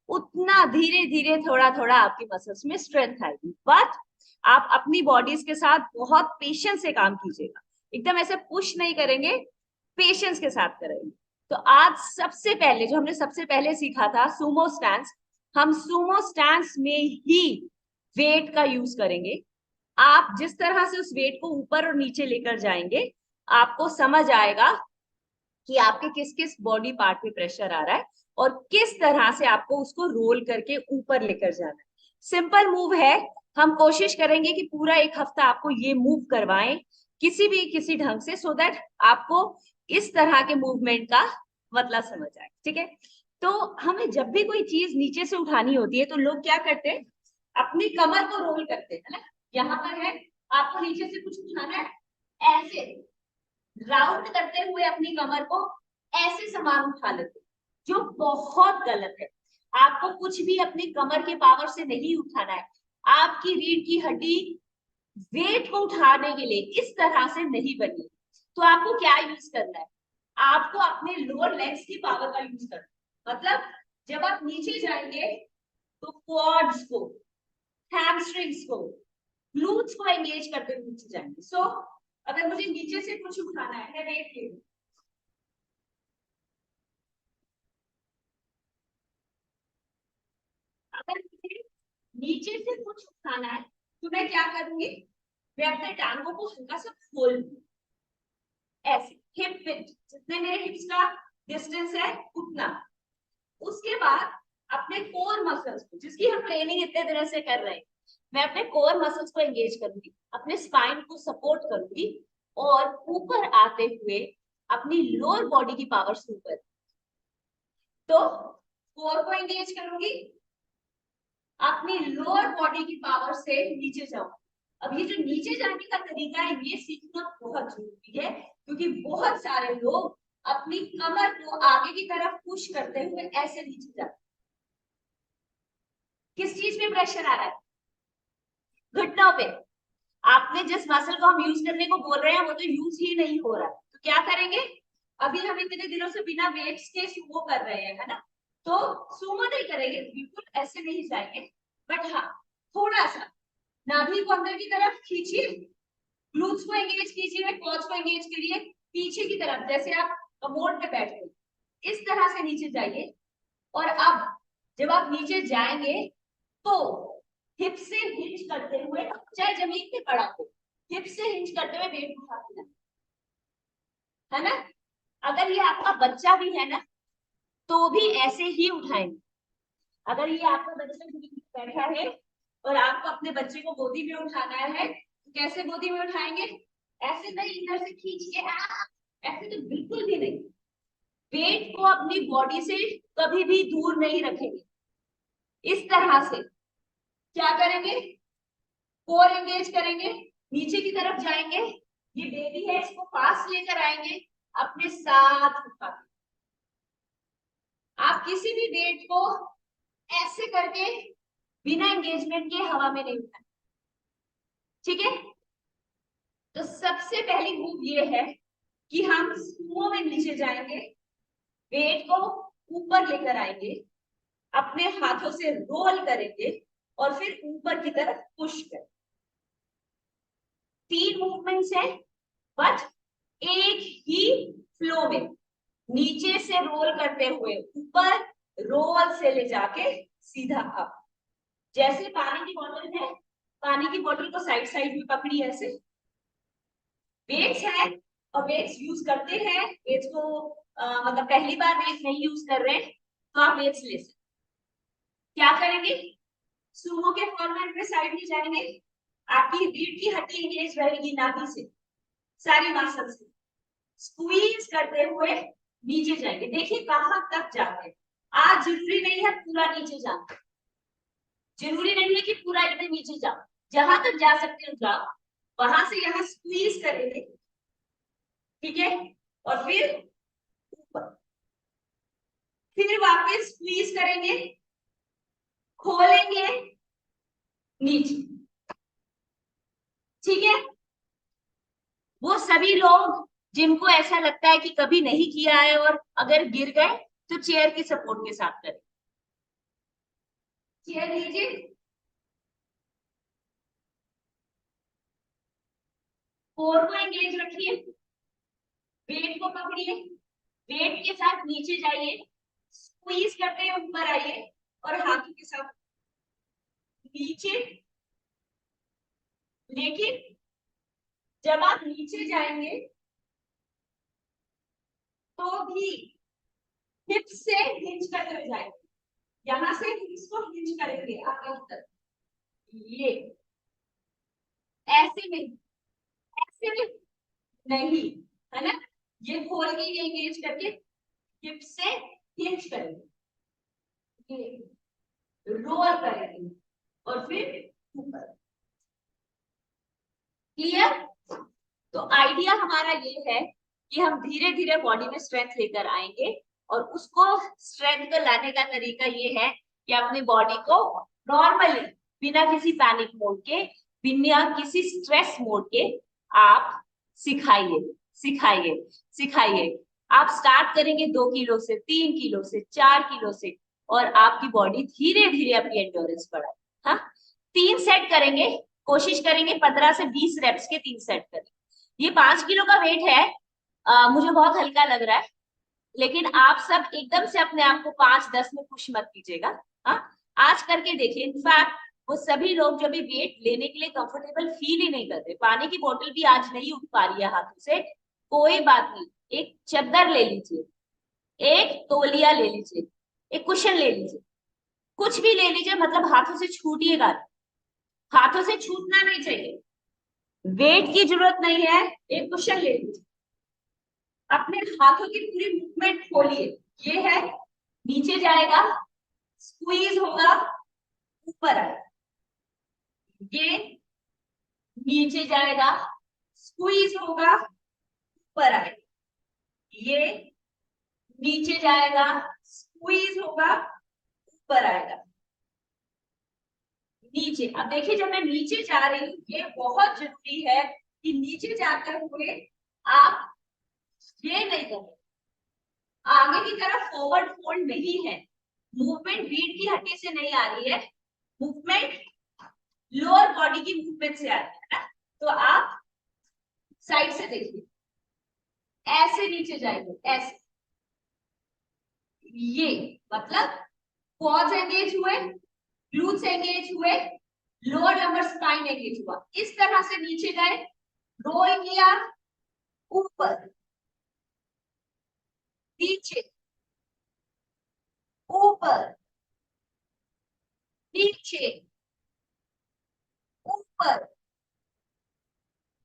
उतना धीरे धीरे थोड़ा थोड़ा आपकी मसल्स में स्ट्रेंथ आएगी। बट आप अपनी बॉडीज के साथ बहुत पेशेंस से काम कीजिएगा, एकदम ऐसे पुश नहीं करेंगे, पेशेंस के साथ करेंगे। तो आज सबसे पहले जो हमने सबसे पहले सीखा था सुमो स्टैंस, हम सुमो स्टैंस में ही वेट का यूज करेंगे। आप जिस तरह से उस वेट को ऊपर और नीचे लेकर जाएंगे, आपको समझ आएगा कि आपके किस किस बॉडी पार्ट पे प्रेशर आ रहा है और किस तरह से आपको उसको रोल करके ऊपर लेकर जाना है। सिंपल मूव है, हम कोशिश करेंगे कि पूरा एक हफ्ता आपको ये मूव करवाएं किसी ढंग से, सो दैट आपको इस तरह के मूवमेंट का मतलब समझ आए। ठीक है, तो हमें जब भी कोई चीज नीचे से उठानी होती है तो लोग क्या करते हैं, अपनी कमर को रोल करते हैं ना। यहाँ पर है, आपको नीचे से कुछ उठाना है, ऐसे राउंड करते हुए अपनी कमर को ऐसे सामान उठा लेते, जो बहुत गलत है। आपको कुछ भी अपनी कमर के पावर से नहीं उठाना है, आपकी रीढ़ की हड्डी वेट को उठाने के लिए इस तरह से नहीं बनी। तो आपको क्या यूज करना है, आपको अपने लोअर लेग्स की पावर का यूज करना है। मतलब जब आप नीचे जाएंगे तो क्वाड्स को, हैमस्ट्रिंग्स को, ग्लूट्स को एंगेज करते हुए नीचे जाएंगे। सो अगर मुझे नीचे से कुछ उठाना है, मैं वेट ले लूं, अगर मुझे नीचे से कुछ उठाना है तो मैं क्या करूंगी, मैं अपने टांगों को हल्का सा खोल लूं, ऐसे हिप विड्थ, जितने मेरे हिप्स का डिस्टेंस है उतना। उसके बाद अपने कोर मसल्स को, जिसकी हम ट्रेनिंग इतने दिनों से कर रहे हैं, मैं अपने कोर मसल्स को एंगेज करूंगी, अपने स्पाइन को सपोर्ट करूंगी और ऊपर आते हुए अपनी लोअर बॉडी की पावर से ऊपर। तो कोर को एंगेज करूंगी, अपनी लोअर बॉडी की पावर से नीचे जाऊं। अब ये जो नीचे जाने का तरीका है, ये सीखना बहुत जरूरी है, क्योंकि बहुत सारे लोग अपनी कमर को आगे की तरफ पुश करते हुए ऐसे नीचे जाते। किस चीज पे प्रेशर आ रहा है, घुटनों पे। आपने जिस मसल को हम यूज करने को बोल रहे हैं वो तो यूज ही नहीं हो रहा है, तो क्या करेंगे, अभी हम इतने दिनों से बिना वेट्स के सुमो कर रहे हैं, है ना, तो सुमो नहीं करेंगे, बिल्कुल ऐसे नहीं जाएंगे, बट हाँ थोड़ा सा नाभि को अंदर की तरफ खींचिए, ग्लूट्स को एंगेज कीजिए, क्वाड्स को एंगेज करिए, पीछे की तरफ जैसे आप कमोड पे बैठे हो इस तरह से नीचे जाइए। और अब जब आप नीचे जाएंगे तो हिप से हिंज करते हुए, चाहे जमीन पे पड़ा हो, हिप से हिंज करते हुए वेट उठा देना, है ना। अगर ये आपका बच्चा भी है ना तो भी ऐसे ही उठाएंगे। अगर ये आपका बच्चा बैठा है और आपको अपने बच्चे को गोदी में उठाना है तो कैसे गोदी में उठाएंगे, ऐसे नहीं इधर से खींच के, ऐसे तो बिल्कुल भी नहीं। वेट को अपनी बॉडी से कभी भी दूर नहीं रखेंगे। इस तरह से क्या करेंगे, कोर एंगेज करेंगे, नीचे की तरफ जाएंगे, ये बेबी है इसको पास लेकर आएंगे, अपने साथ उठा। आप किसी भी वेट को ऐसे करके बिना एंगेजमेंट के हवा में नहीं उठाए, ठीक है। तो सबसे पहली मूव ये है कि हम सुमो में नीचे जाएंगे, वेट को ऊपर लेकर आएंगे, अपने हाथों से रोल करेंगे और फिर ऊपर की तरफ पुश करें। 3 मूवमेंट्स है, बट एक ही फ्लो में, नीचे से रोल करते हुए ऊपर, रोल से ले जाके सीधा अप। जैसे पानी की बोतल है, पानी की बोतल को साइड साइड में पकड़ी ऐसे। वेट्स है और वेट्स यूज करते हैं, वेट्स को मतलब पहली बार वेट्स नहीं यूज कर रहे तो आप वेट्स ले सकते। क्या करेंगे, सुमो के फॉर्मेट में साइड में जाएंगे, आपकी रीढ़ की हड्डी एंगेज रहेगी नाभि से, सारी मसल से स्क्वीज करते हुए नीचे जाएंगे। देखिए कहां तक जाते हैं। आज जरूरी नहीं है पूरा नीचे जाना, जरूरी नहीं है कि पूरा इतने नीचे जाओ, जहां तक जा सकते हो जाओ, वहां से यहाँ स्क्वीज करेंगे, ठीक है, और फिर ऊपर, फिर वापस स्क्वीज करेंगे, खोलेंगे, नीचे, ठीक है। वो सभी लोग जिनको ऐसा लगता है कि कभी नहीं किया है और अगर गिर गए तो चेयर की सपोर्ट के साथ करें। चेयर लीजिए, कोर को एंगेज रखिए, वेट को पकड़िए, वेट के साथ नीचे जाइए, स्क्वीज करते हुए ऊपर आइए और हाथों के साथ नीचे। लेकिन जब आप नीचे जाएंगे तो भी हिप से हिंज करते हुए जाएंगे, यहां से हिप्स को हिंज करेंगे आगे तक, ये ऐसे नहीं, ऐसे नहीं, है ना, ये खोल के ये एंगेज करके हिप से हिंज करेंगे, ये रोल करेंगे और फिर ऊपर। क्लियर। तो आइडिया हमारा ये है कि हम धीरे धीरे बॉडी में स्ट्रेंथ लेकर आएंगे और उसको स्ट्रेंथ को लाने का तरीका ये है कि अपनी बॉडी को नॉर्मली बिना किसी पैनिक मोड के, बिना किसी स्ट्रेस मोड के आप सिखाइए, सिखाइए, सिखाइए। आप स्टार्ट करेंगे 2 किलो से, 3 किलो से, 4 किलो से, और आपकी बॉडी धीरे धीरे अपनी एंड्योरेंस बढ़ाए। हाँ, 3 सेट करेंगे, कोशिश करेंगे 15 से 20 रेप्स के 3 सेट करें। ये 5 किलो का वेट है, मुझे बहुत हल्का लग रहा है, लेकिन आप सब एकदम से अपने आप को 5-10 में पुश मत कीजिएगा। हाँ, आज करके देखिए। इनफैक्ट वो सभी लोग जो भी वेट लेने के लिए कंफर्टेबल फील ही नहीं करते, पानी की बोतल भी आज नहीं उठ पा रही है हाथों से, कोई बात नहीं, एक चद्दर ले लीजिए, एक तौलिया ले लीजिए, एक कुशन ले लीजिए, कुछ भी ले लीजिए, मतलब हाथों से छूटिएगा, हाथों से छूटना नहीं चाहिए, वेट की जरूरत नहीं है। एक कुशन ले लीजिए, अपने हाथों की पूरी मूवमेंट खोलिए, ये है, नीचे जाएगा, स्क्वीज होगा, ऊपर आएगा, ये नीचे जाएगा, स्क्वीज होगा, ऊपर आएगा, ये नीचे जाएगा, स्क्वीज होगा, ऊपर आएगा, नीचे। अब देखिए, जब मैं नीचे जा रही हूँ, ये बहुत जरूरी है कि नीचे जाते हुए आप ये नहीं करें, आगे की तरफ फॉरवर्ड फोल्ड नहीं है, मूवमेंट रीढ़ की हड्डी से नहीं आ रही है, मूवमेंट लोअर बॉडी की मूवमेंट से आ रही है ना। तो आप साइड से देखिए, ऐसे नीचे जाएंगे, ऐसे, ये मतलब क्वाड्स एंगेज हुए, ग्लूट्स एंगेज हुए, लोअर लंबर स्पाइन एंगेज हुआ, इस तरह से नीचे गए, रोल किया, ऊपर, नीचे, ऊपर, नीचे, ऊपर,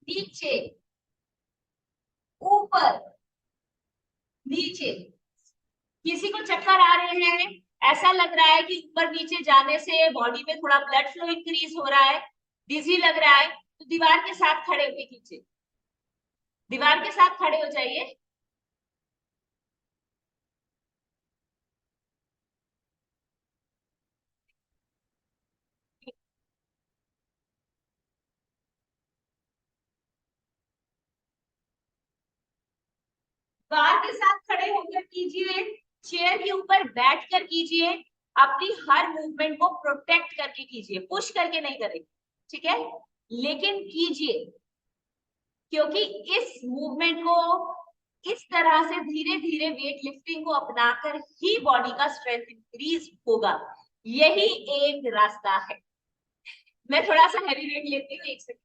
नीचे, ऊपर, नीचे। किसी को चक्कर आ रहे हैं, ऐसा लग रहा है कि ऊपर नीचे जाने से बॉडी में थोड़ा ब्लड फ्लो इंक्रीज हो रहा है, डिजी लग रहा है, तो दीवार के साथ खड़े होके कीजिए, दीवार के साथ खड़े हो जाइए। दीवार के साथ खड़े होकर कीजिए, चेयर के ऊपर बैठकर कीजिए, अपनी हर मूवमेंट को प्रोटेक्ट करके कीजिए, पुश करके नहीं करेंगे, ठीक है, लेकिन कीजिए, क्योंकि इस मूवमेंट को इस तरह से धीरे धीरे वेट लिफ्टिंग को अपनाकर ही बॉडी का स्ट्रेंथ इंक्रीज होगा, यही एक रास्ता है। मैं थोड़ा सा हैवी वेट लेती हूँ, एक सेकंड।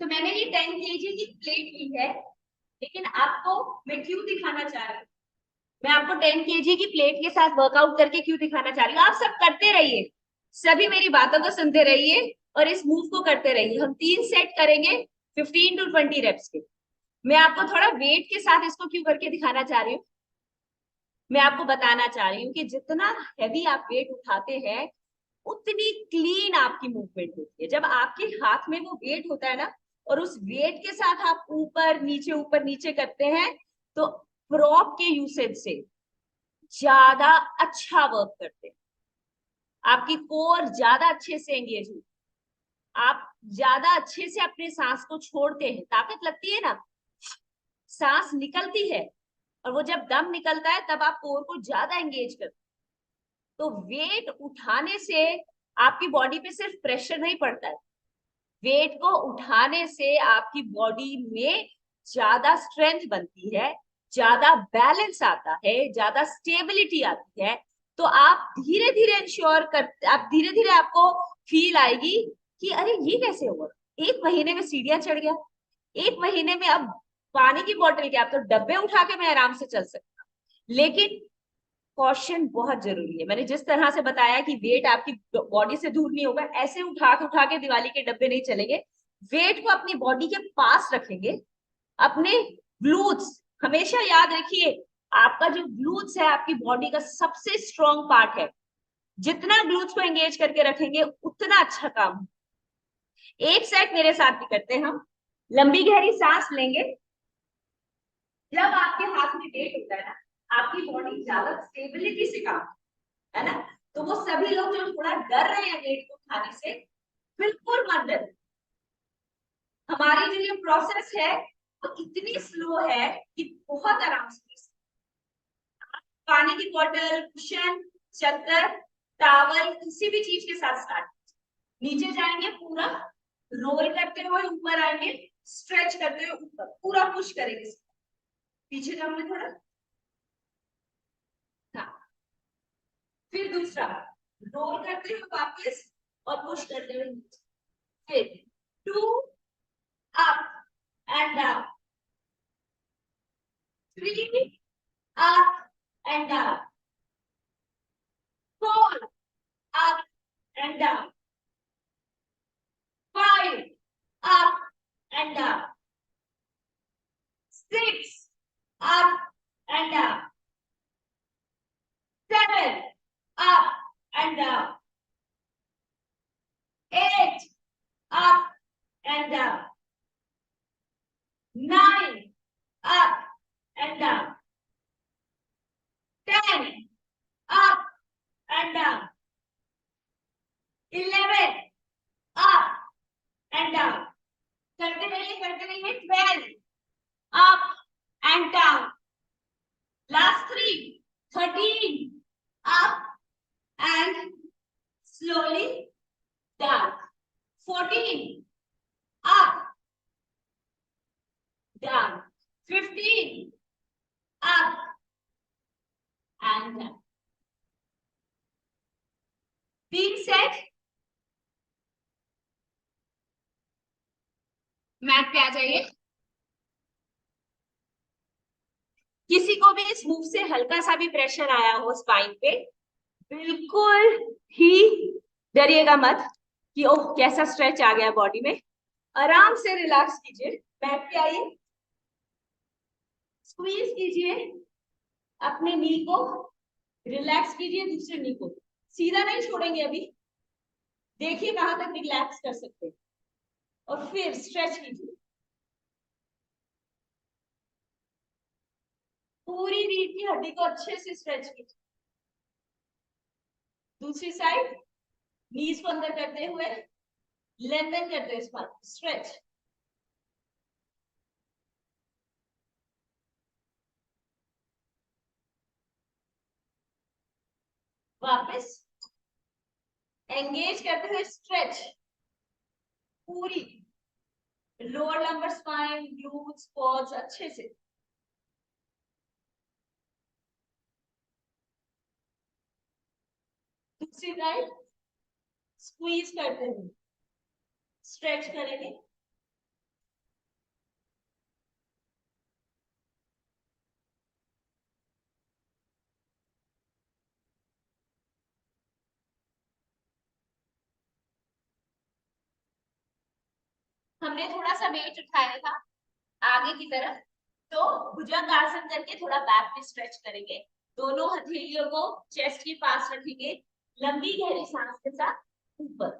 तो मैंने ये 10 kg की प्लेट ली है, लेकिन आपको मैं क्यों दिखाना चाह रही हूँ, मैं आपको 10 kg की प्लेट के साथ वर्कआउट करके क्यों दिखाना चाह रही हूँ। आप सब करते रहिए, सभी मेरी बातों को सुनते रहिए और इस मूव को करते रहिए। हम 3 सेट करेंगे 15 to 20 रेप्स के। मैं आपको थोड़ा वेट के साथ इसको क्यों करके दिखाना चाह रही हूँ, मैं आपको बताना चाह रही हूँ कि जितना हैवी आप वेट उठाते हैं, उतनी क्लीन आपकी मूवमेंट होती है। जब आपके हाथ में वो वेट होता है ना, और उस वेट के साथ आप ऊपर नीचे करते हैं, तो प्रॉप के यूसेज से ज्यादा अच्छा वर्क करते हैं, आपकी कोर ज्यादा अच्छे से एंगेज होती, आप ज्यादा अच्छे से अपने सांस को छोड़ते हैं, ताकत लगती है ना, सांस निकलती है, और वो जब दम निकलता है तब आप कोर को ज्यादा एंगेज करते हैं। तो वेट उठाने से आपकी बॉडी पे सिर्फ प्रेशर नहीं पड़ता है, वेट को उठाने से आपकी बॉडी में ज्यादा स्ट्रेंथ बनती है, ज्यादा बैलेंस आता है, ज्यादा स्टेबिलिटी आती है। तो आप धीरे धीरे इंश्योर करते, आप धीरे धीरे आपको फील आएगी कि अरे ये कैसे हुआ, 1 महीने में सीढ़ियां चढ़ गया, 1 महीने में अब पानी की बोतल के आप तो डब्बे उठा के मैं आराम से चल सकता। लेकिन कॉशन बहुत जरूरी है। मैंने जिस तरह से बताया कि वेट आपकी बॉडी से दूर नहीं होगा, ऐसे उठा के दिवाली के डब्बे नहीं चलेंगे, वेट को अपनी बॉडी के पास रखेंगे, अपने ग्लूट्स, हमेशा याद रखिए आपका जो ग्लूट्स है आपकी बॉडी का सबसे स्ट्रॉन्ग पार्ट है, जितना ग्लूट्स को एंगेज करके रखेंगे उतना अच्छा काम। एक सेट मेरे साथ भी करते हैं हम। लंबी गहरी सांस लेंगे। जब आपके हाथ में वेट होता है ना, आपकी बॉडी ज्यादा स्टेबिलिटी से काम है ना। तो वो सभी लोग जो थोड़ा डर रहे हैं वेट को उठाने से, बिल्कुल मत डर। हमारी जो ये प्रोसेस है वो इतनी स्लो है कि बहुत आराम से कर सकते हैं। पानी की बोतल, कुशन, चद्दर, टॉवल, किसी भी चीज के साथ स्टार्ट। नीचे जाएंगे, पूरा रोल करते हुए ऊपर आएंगे, स्ट्रेच करते हुए ऊपर, पूरा पुश करेंगे। पीछे जाऊंगे थोड़ा। हाँ, फिर दूसरा रोल करते हुए वापस और पुश करते हुए नीचे। फिर 2 up and down, 3 up and down, 4 up and down, 5 up and down, 6 up and down, 7 up and down, 8 up and down, 9 up and down, 10 up and down, 11 up and down, करते रहिए 12 up and down, last 3, 13 up and slowly down, 14 up, down, 15 up and down. 3 set. Mat पे आ जाइए। किसी को भी इस move से हल्का सा भी प्रेशर आया हो स्पाइन पे, बिल्कुल ही डरिएगा मत कि ओह कैसा स्ट्रेच आ गया बॉडी में। आराम से रिलैक्स कीजिए, बैठ के आइए, स्क्वीज कीजिए अपने नी को, रिलैक्स कीजिए दूसरे नी को, सीधा नहीं छोड़ेंगे अभी। देखिए कहां तक रिलैक्स कर सकते हैं और फिर स्ट्रेच कीजिए। पूरी रीढ़ की हड्डी को अच्छे से स्ट्रेच कीजिए। दूसरी साइड, नीज को अंदर करते हुए लेंथन करते हुए स्पाइन स्ट्रेच। वापस एंगेज करते हुए स्ट्रेच, पूरी lower lumbar spine, glutes, quads अच्छे से। दूसरी साइड स्क्वीज करते हुए स्ट्रेच करेंगे। हमने थोड़ा सा वेट उठाया था आगे की तरफ, तो भुजंगासन करके थोड़ा बैक में स्ट्रेच करेंगे। दोनों हथेलियों को चेस्ट के पास रखेंगे, लंबी गहरी सांस के साथ ऊपर।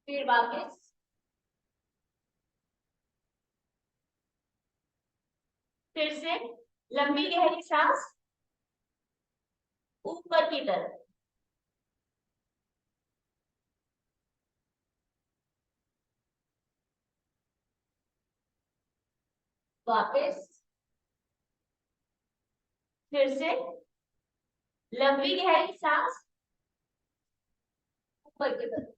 फिर वापस फिर से लंबी गहरी सांस ऊपर की तरफ। वापस फिर से लंबी गहरी सांस ऊपर की तरफ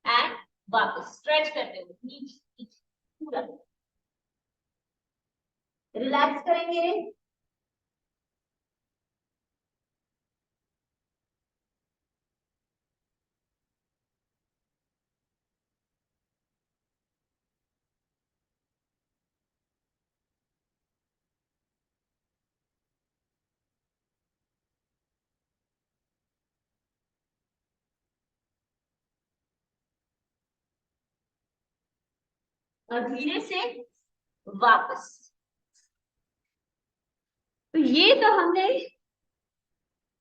एंड वापस स्ट्रेच करते हुए नीचे नीचे पूरा रिलैक्स करेंगे। और धीरे से वापस। तो ये तो हमने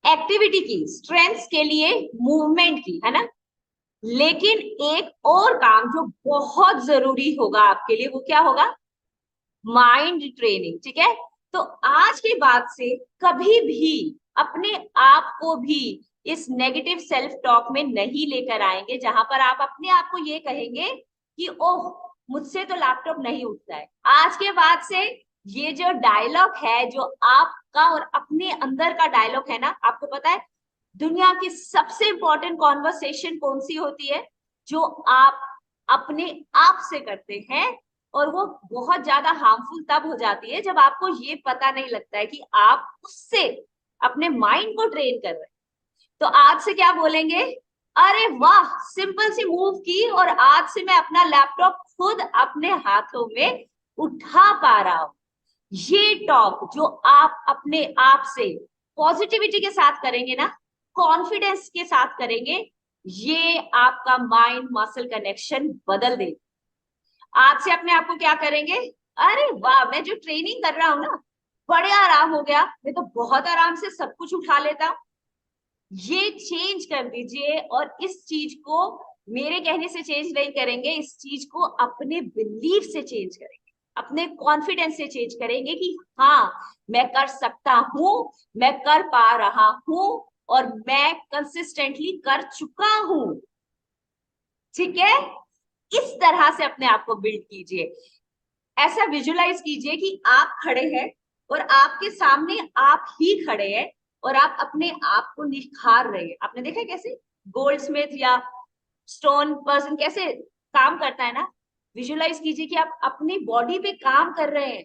एक्टिविटी की, स्ट्रेंथ्स के लिए मूवमेंट की, है ना। लेकिन एक और काम जो बहुत जरूरी होगा आपके लिए, वो क्या होगा? माइंड ट्रेनिंग, ठीक है। तो आज के बाद से कभी भी अपने आप को भी इस नेगेटिव सेल्फ टॉक में नहीं लेकर आएंगे, जहां पर आप अपने आप को ये कहेंगे कि ओह मुझसे तो लैपटॉप नहीं उठता है। आज के बाद से ये जो डायलॉग है, जो आपका और अपने अंदर का डायलॉग है ना, आपको पता है दुनिया की सबसे इंपॉर्टेंट कॉन्वर्सेशन कौन सी होती है? जो आप अपने आप से करते हैं, और वो बहुत ज्यादा हार्मफुल तब हो जाती है जब आपको ये पता नहीं लगता है कि आप उससे अपने माइंड को ट्रेन कर रहे हैं। तो आज से क्या बोलेंगे? अरे वाह, सिंपल सी मूव की और आज से मैं अपना लैपटॉप खुद अपने हाथों में उठा पा रहा हूं। ये टॉक जो आप अपने आप से पॉजिटिविटी के साथ करेंगे ना, कॉन्फिडेंस के साथ करेंगे, ये आपका माइंड मसल कनेक्शन बदल देगा। आज से अपने आप को क्या करेंगे? अरे वाह, मैं जो ट्रेनिंग कर रहा हूं ना, बड़े आराम हो गया, मैं तो बहुत आराम से सब कुछ उठा लेता हूं। ये चेंज कर दीजिए, और इस चीज को मेरे कहने से चेंज नहीं करेंगे, इस चीज को अपने बिलीफ से चेंज करेंगे, अपने कॉन्फिडेंस से चेंज करेंगे कि हाँ मैं कर सकता हूं, मैं कर पा रहा हूं, और मैं कंसिस्टेंटली कर चुका हूं। ठीक है, इस तरह से अपने आप को बिल्ड कीजिए। ऐसा विजुलाइज कीजिए कि आप खड़े हैं और आपके सामने आप ही खड़े हैं, और आप अपने आप को निखार रहे हैं। आपने देखा है कैसे गोल्ड स्मिथ या स्टोन पर्सन कैसे काम करता है ना? विजुलाइज कीजिए कि आप अपनी बॉडी पे काम कर रहे हैं,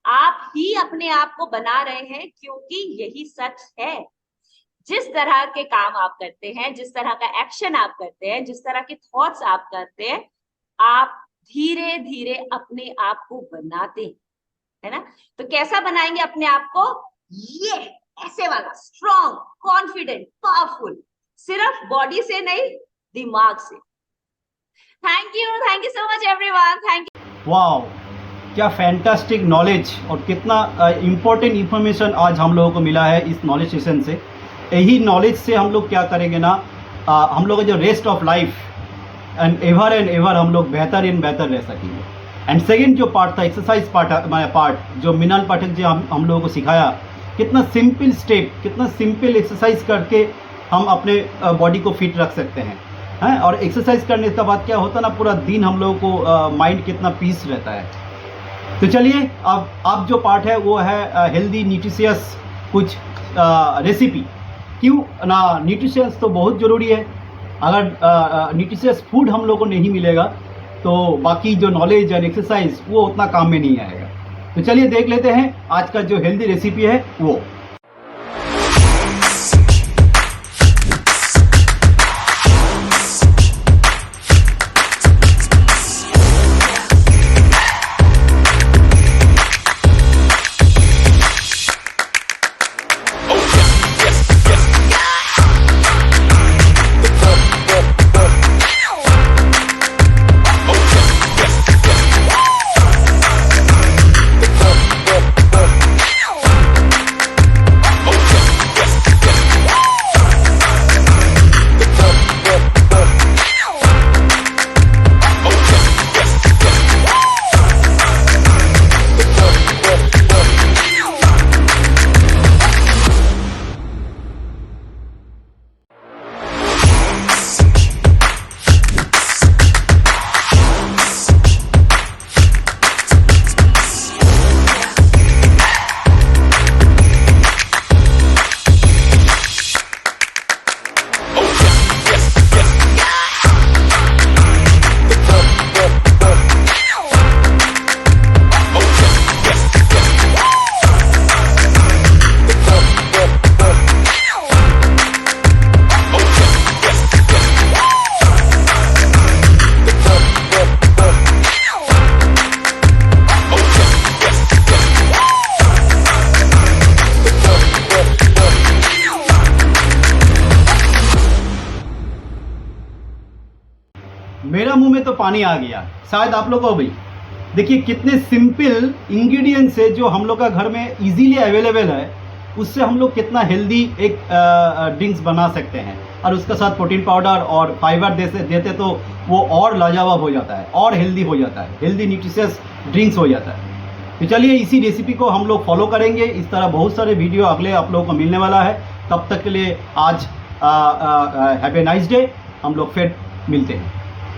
आप ही अपने आप को बना रहे हैं, क्योंकि यही सच है। जिस तरह के काम आप करते हैं, जिस तरह का एक्शन आप करते हैं, जिस तरह के थॉट्स आप करते हैं, आप धीरे धीरे अपने आप को बनाते हैं, है ना। तो कैसा बनाएंगे अपने आप को? ये ऐसे वाला स्ट्रॉन्ग, कॉन्फिडेंट, पावरफुल, सिर्फ बॉडी से नहीं, दिमाग से। Thank you so much everyone, thank you. Wow, क्या फैंटास्टिक नॉलेज और कितना इम्पोर्टेंट इन्फॉर्मेशन आज हम लोगों को मिला है इस नॉलेज सेशन से। यही नॉलेज से हम लोग क्या करेंगे ना, हम लोग जो rest of life and ever हम लोग बेहतर एंड बेहतर रह सकेंगे। एंड सेकंड जो पार्ट था, एक्सरसाइज पार्ट जो मिनाल पाठक जी हम लोगों को सिखाया, कितना सिंपल स्टेप, कितना सिंपल एक्सरसाइज करके हम अपने बॉडी को फिट रख सकते हैं। और एक्सरसाइज करने के बाद क्या होता है ना, पूरा दिन हम लोगों को माइंड कितना पीस रहता है। तो चलिए अब जो पार्ट है वो है हेल्दी न्यूट्रिशियस कुछ रेसिपी। क्यों ना, न्यूट्रिशियस तो बहुत ज़रूरी है। अगर न्यूट्रिशियस फूड हम लोगों को नहीं मिलेगा तो बाकी जो नॉलेज एंड एक्सरसाइज वो उतना काम में नहीं आएगा। तो चलिए देख लेते हैं आज का जो हेल्दी रेसिपी है वो। मेरा मुंह में तो पानी आ गया, शायद आप लोगों को भी। देखिए कितने सिंपल इंग्रेडिएंट्स है जो हम लोग का घर में इजीली अवेलेबल है, उससे हम लोग कितना हेल्दी एक ड्रिंक्स बना सकते हैं। और उसके साथ प्रोटीन पाउडर और फाइबर देते तो वो और लाजवाब हो जाता है और हेल्दी हो जाता है, हेल्दी न्यूट्रिशियस ड्रिंक्स हो जाता है। तो चलिए इसी रेसिपी को हम लोग फॉलो करेंगे। इस तरह बहुत सारे वीडियो अगले आप लोगों को मिलने वाला है। तब तक के लिए आज हैव ए नाइस डे। हम लोग फिर मिलते हैं।